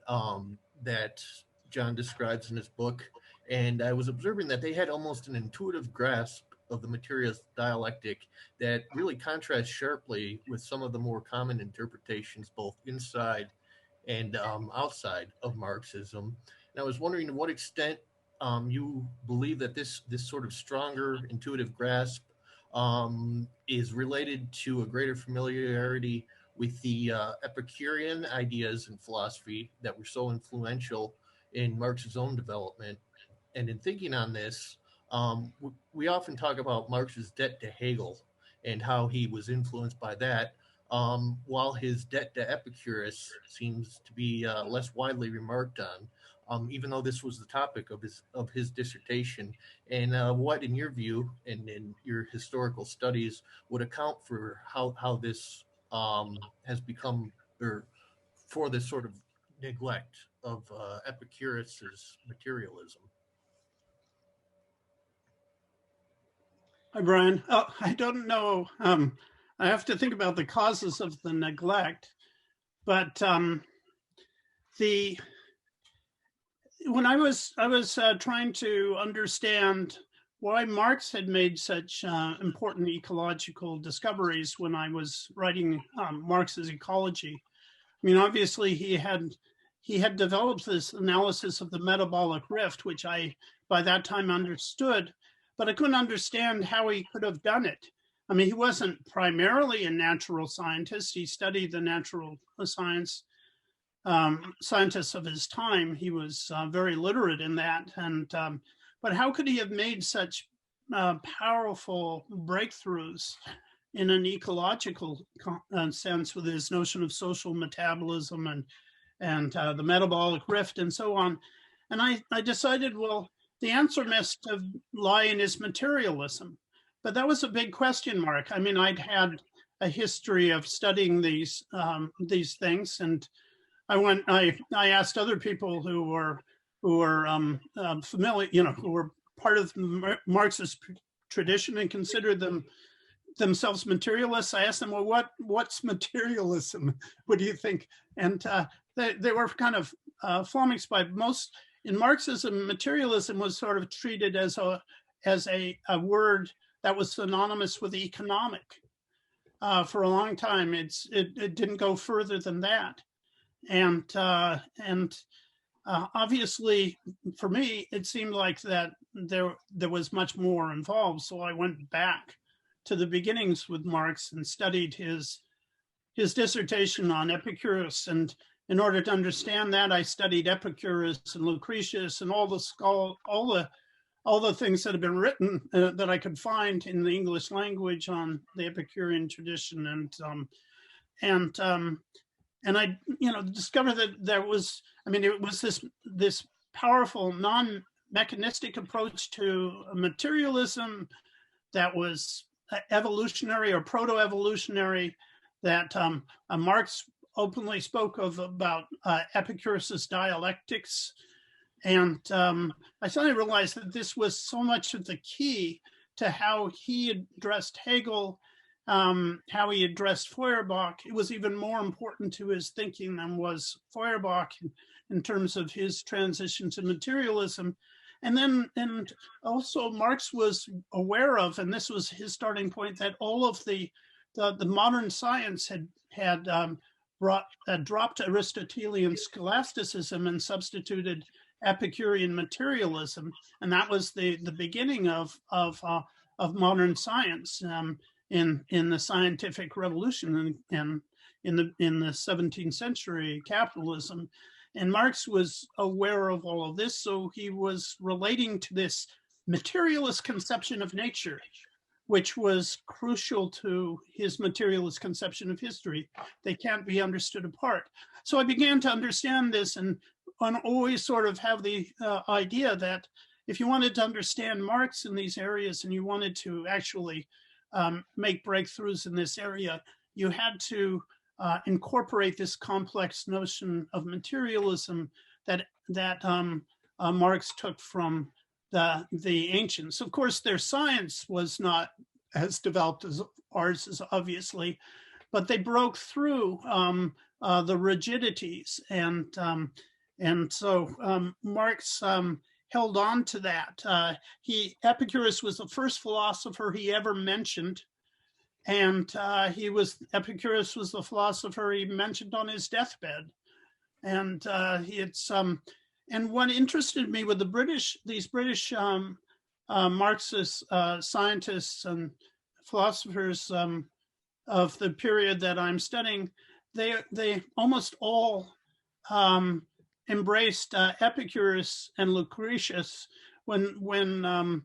that John describes in his book, and I was observing that they had almost an intuitive grasp of the materialist dialectic that really contrasts sharply with some of the more common interpretations, both inside and outside of Marxism. And I was wondering to what extent you believe that this sort of stronger intuitive grasp is related to a greater familiarity with the Epicurean ideas and philosophy that were so influential in Marx's own development. And in thinking on this, we often talk about Marx's debt to Hegel and how he was influenced by that, while his debt to Epicurus seems to be less widely remarked on, even though this was the topic of his dissertation. And what, in your view and in your historical studies, would account for how this has become, or for this sort of neglect of Epicurus's materialism? Hi, Brian. I don't know. I have to think about the causes of the neglect, but when I was trying to understand why Marx had made such important ecological discoveries when I was writing Marx's Ecology. I mean, obviously he had developed this analysis of the metabolic rift, which I by that time understood, but I couldn't understand how he could have done it. I mean, he wasn't primarily a natural scientist. He studied the natural science scientists of his time. He was very literate in that. And but how could he have made such powerful breakthroughs in an ecological sense with his notion of social metabolism and the metabolic rift and so on? And I decided, well, the answer must have lie in his materialism. But that was a big question mark. I mean, I'd had a history of studying these things, and I asked other people who were familiar, who were part of the Marxist tradition and considered themselves materialists. I asked them, well, what's materialism? What do you think? And they were kind of flummoxed by most. In Marxism, materialism was sort of treated as a word that was synonymous with economic. For a long time, it didn't go further than that. And obviously, for me, it seemed like that there was much more involved. So I went back to the beginnings with Marx and studied his dissertation on Epicurus. And in order to understand that, I studied Epicurus and Lucretius and all the things that have been written that I could find in the English language on the Epicurean tradition, and I discovered that there was, it was this powerful non-mechanistic approach to materialism that was evolutionary or proto-evolutionary, that Marx openly spoke about Epicurus's Dialectics. And I suddenly realized that this was so much of the key to how he addressed Hegel, how he addressed Feuerbach. It was even more important to his thinking than was Feuerbach in terms of his transition to materialism. and also Marx was aware of, and this was his starting point, that all of the modern science had dropped Aristotelian scholasticism and substituted Epicurean materialism, and that was the beginning of modern science in the scientific revolution and in the 17th century capitalism. And Marx was aware of all of this, so he was relating to this materialist conception of nature, which was crucial to his materialist conception of history. They can't be understood apart. So I began to understand this and always sort of have the idea that if you wanted to understand Marx in these areas and you wanted to actually make breakthroughs in this area, you had to incorporate this complex notion of materialism that Marx took from the ancients. Of course, their science was not as developed as ours is, obviously, but they broke through the rigidities, and so Marx held on to that. Epicurus was the first philosopher he ever mentioned. And Epicurus was the philosopher he mentioned on his deathbed, and and what interested me with these British Marxist scientists and philosophers of the period that I'm studying, they almost all embraced Epicurus and Lucretius when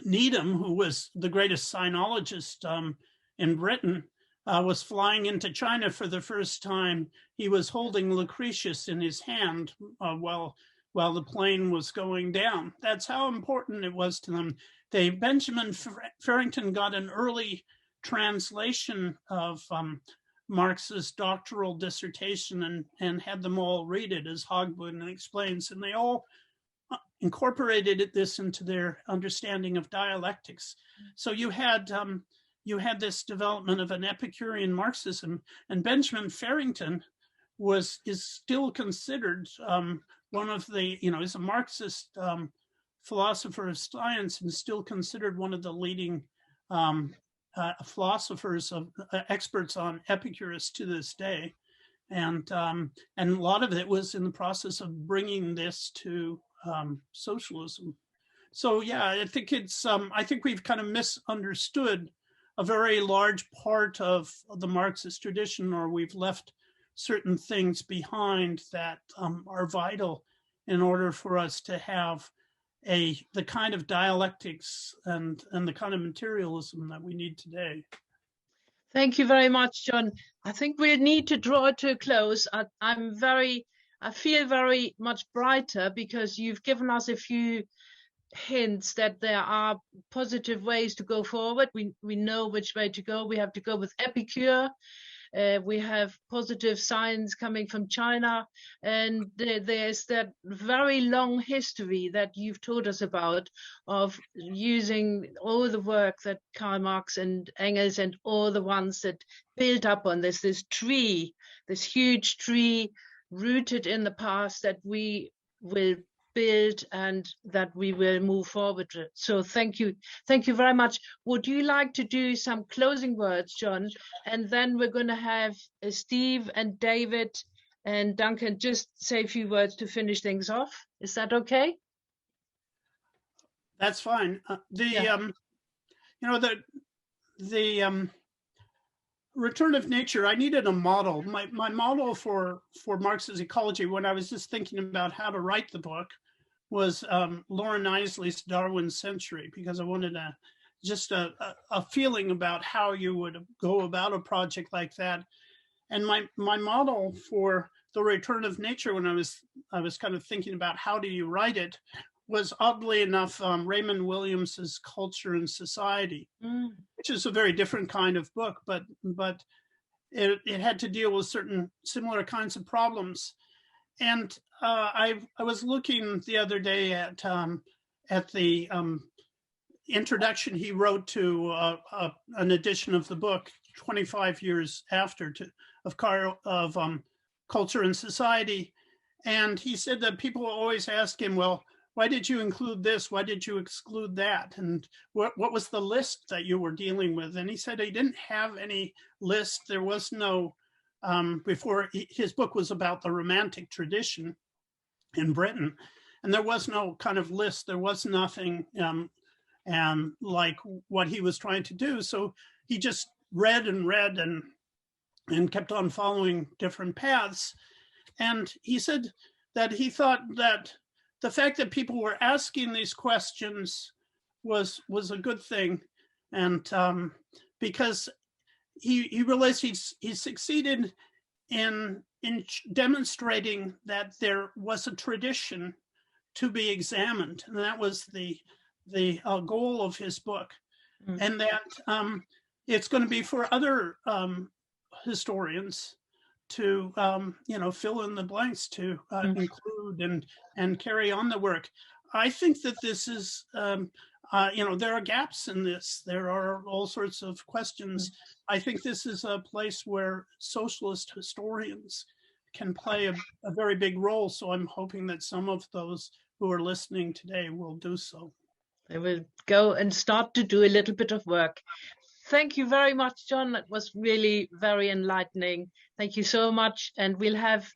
Needham, who was the greatest sinologist in Britain, was flying into China for the first time. He was holding Lucretius in his hand while the plane was going down. That's how important it was to them. Benjamin Farrington got an early translation of Marx's doctoral dissertation and had them all read it, as Hogben explains, and they all incorporated this into their understanding of dialectics. So you had this development of an Epicurean Marxism, and Benjamin Farrington is still considered one of the, is a Marxist philosopher of science and still considered one of the leading philosophers of experts on Epicurus to this day. And a lot of it was in the process of bringing this to socialism. So yeah, I think I think we've kind of misunderstood a very large part of the Marxist tradition, or we've left certain things behind that are vital in order for us to have the kind of dialectics and the kind of materialism that we need today. Thank you very much, John. I think we need to draw to a close. I feel very much brighter because you've given us a few hints that there are positive ways to go forward. We know which way to go. We have to go with Epicure. We have positive science coming from China, and there's that very long history that you've told us about of using all the work that Karl Marx and Engels and all the ones that built up on this tree, this huge tree rooted in the past that we will build and that we will move forward with. So thank you very much. Would you like to do some closing words, John? And then we're going to have Steve and David and Duncan just say a few words to finish things off. Is that okay? That's fine. The return of nature, I needed a model. My model for Marx's ecology, when I was just thinking about how to write the book, was Lauren Isley's Darwin's Century, because I wanted a feeling about how you would go about a project like that. And my model for the return of nature, when I was kind of thinking about how do you write it, was oddly enough Raymond Williams's Culture and Society, which is a very different kind of book, but it had to deal with certain similar kinds of problems. And I was looking the other day at the introduction he wrote to an edition of the book 25 years after of Culture and Society. And he said that people always ask him, well, why did you include this? Why did you exclude that? And what was the list that you were dealing with? And he said he didn't have any list. There was no, before his book was about the Romantic tradition in Britain, and there was no kind of list. There was nothing like what he was trying to do. So he just read and kept on following different paths. And he said that he thought that the fact that people were asking these questions was a good thing. And because he realized he succeeded in demonstrating that there was a tradition to be examined. And that was the goal of his book. Mm-hmm. And that it's going to be for other historians to fill in the blanks, to include and carry on the work. I think that this is there are gaps in this. There are all sorts of questions. I think this is a place where socialist historians can play a very big role. So I'm hoping that some of those who are listening today will do so. They will go and start to do a little bit of work. Thank you very much, John. That was really very enlightening. Thank you so much. And we'll have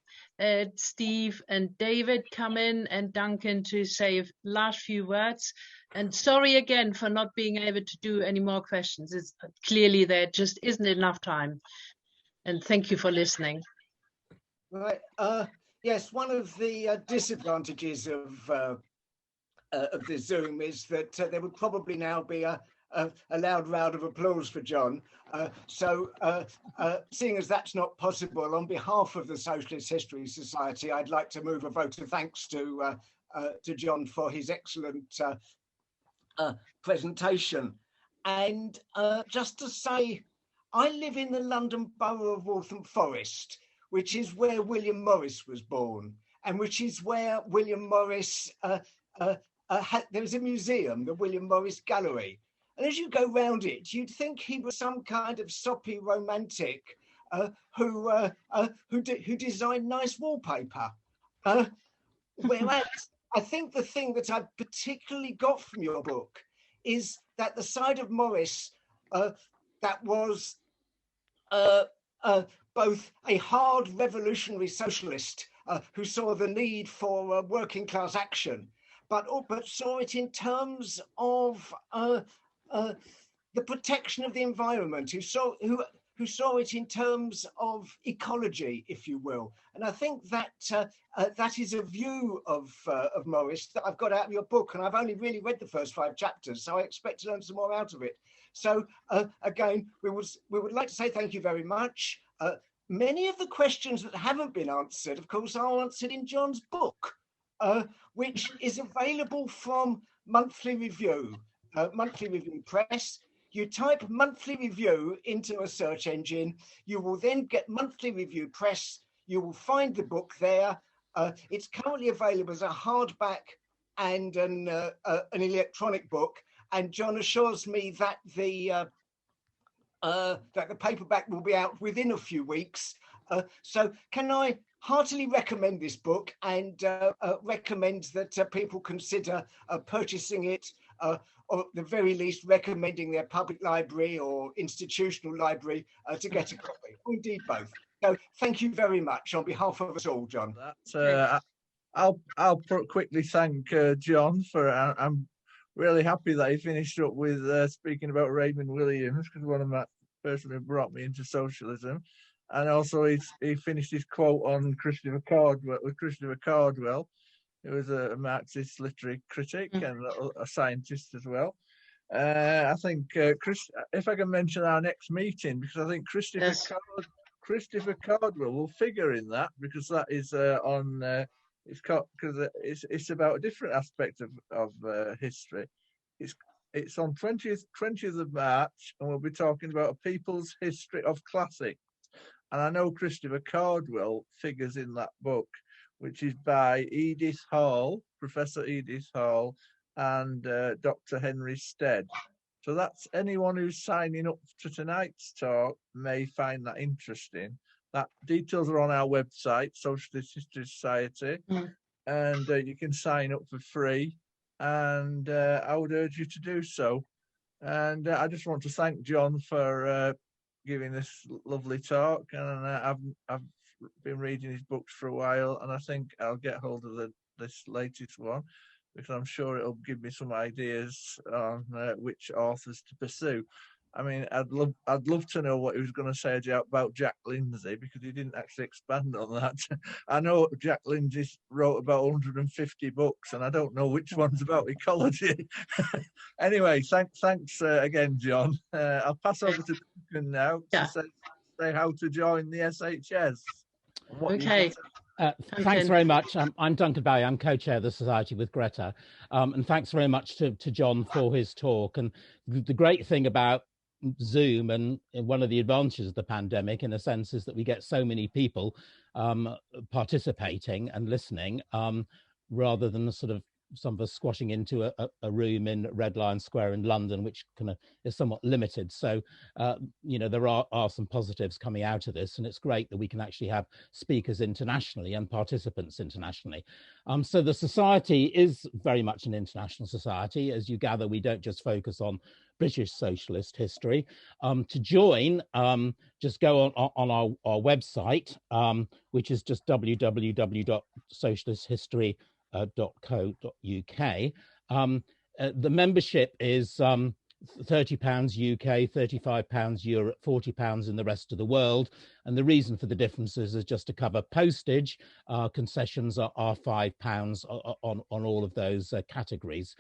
Steve and David come in and Duncan to say last few words. And sorry again for not being able to do any more questions. It's clearly there just isn't enough time. And thank you for listening. Right. Yes, one of the disadvantages of the Zoom is that there would probably now be a loud round of applause for John. So seeing as that's not possible, on behalf of the Socialist History Society, I'd like to move a vote of thanks to John for his excellent presentation. And just to say, I live in the London borough of Waltham Forest, which is where William Morris was born, and which is where William Morris, there was a museum, the William Morris Gallery. And as you go round it, you'd think he was some kind of soppy romantic who designed nice wallpaper. Whereas I think the thing that I particularly got from your book is that the side of Morris that was both a hard revolutionary socialist who saw the need for working class action, but saw it in terms of the protection of the environment, who saw it in terms of ecology, if you will. And I think that that is a view of Morris that I've got out of your book, and I've only really read the first 5 chapters, so I expect to learn some more out of it. So again, we would like to say thank you very much. Many of the questions that haven't been answered, of course, are answered in John's book, which is available from Monthly Review Press. You type Monthly Review into a search engine, you will then get Monthly Review Press. You will find the book there. It's currently available as a hardback and an electronic book. And John assures me that the paperback will be out within a few weeks. So can I heartily recommend this book and recommend that people consider purchasing it, or at the very least recommending their public library or institutional library to get a copy, or indeed both. So thank you very much on behalf of us all, John. I'll quickly thank John for. I'm really happy that he finished up with speaking about Raymond Williams, because one of my person who brought me into socialism, and also he finished his quote on Christopher Cardwell, who was a Marxist literary critic and a scientist as well. I think if I can mention our next meeting, because I think Christopher Cardwell will figure in that, because that is on. It's about a different aspect of history. It's on 20th of March, and we'll be talking about a people's history of classics. And I know Christopher Cardwell figures in that book, which is by Edith Hall, Professor Edith Hall, and Dr. Henry Stead. So that's anyone who's signing up to tonight's talk may find that interesting. That details are on our website, Socialist History Society, and you can sign up for free. And I would urge you to do so. And I just want to thank John for giving this lovely talk. And I've been reading his books for a while, and I think I'll get hold of this latest one, because I'm sure it'll give me some ideas on which authors to pursue. I mean, I'd love to know what he was going to say about Jack Lindsay, because he didn't actually expand on that. I know Jack Lindsay wrote about 150 books, and I don't know which one's about ecology. Anyway, thanks again, John. I'll pass over to Duncan now to say how to join the SHS. Okay. Thanks very much. I'm Duncan Barry. I'm co-chair of the Society with Greta. And thanks very much to John for his talk. And the great thing about Zoom, and one of the advantages of the pandemic, in a sense, is that we get so many people participating and listening, rather than sort of some of us squashing into a room in Red Lion Square in London, which kind of is somewhat limited. So, there are some positives coming out of this, and it's great that we can actually have speakers internationally and participants internationally. So the society is very much an international society. As you gather, we don't just focus on British socialist history. To join, just go on our website, which is just www.socialisthistory.co.uk. The membership is £30 UK, £35 Europe, £40 in the rest of the world. And the reason for the differences is just to cover postage. Concessions are £5 on all of those categories.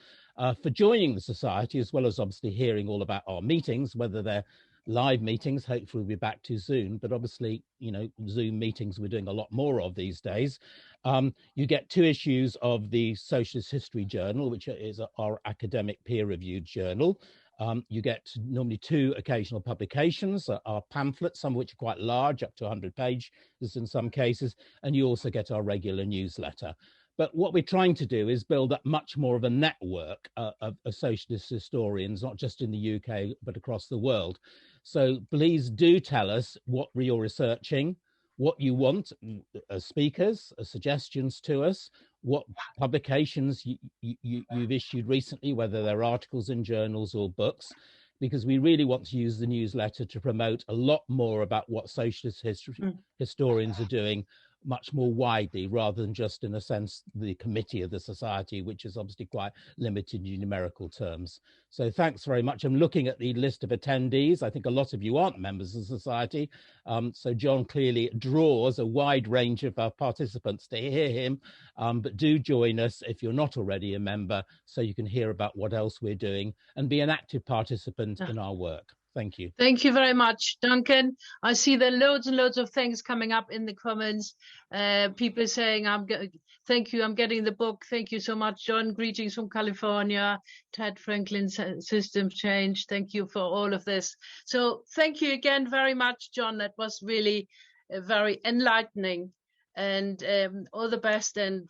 For joining the society, as well as obviously hearing all about our meetings, whether they're live meetings, hopefully we'll be back to Zoom, but obviously, Zoom meetings we're doing a lot more of these days. You get 2 issues of the Socialist History Journal, which is our academic peer-reviewed journal. You get normally 2 occasional publications, our pamphlets, some of which are quite large, up to 100 pages in some cases, and you also get our regular newsletter. But what we're trying to do is build up much more of a network of socialist historians, not just in the UK, but across the world. So please do tell us what you're researching, what you want as speakers, as suggestions to us, what publications you've issued recently, whether they're articles in journals or books, because we really want to use the newsletter to promote a lot more about what socialist historians are doing much more widely, rather than just, in a sense, the committee of the society, which is obviously quite limited in numerical terms. So thanks very much. I'm looking at the list of attendees. I think a lot of you aren't members of the society. So John clearly draws a wide range of participants to hear him, but do join us if you're not already a member, so you can hear about what else we're doing and be an active participant in our work. Thank you. Thank you very much, Duncan. I see there are loads and loads of things coming up in the comments. People saying, thank you, I'm getting the book. Thank you so much, John. Greetings from California. Ted Franklin's Systems Change. Thank you for all of this. So thank you again very much, John. That was really very enlightening, and all the best. And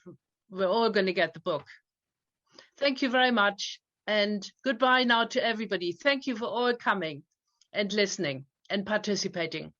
we're all going to get the book. Thank you very much. And goodbye now to everybody. Thank you for all coming and listening and participating.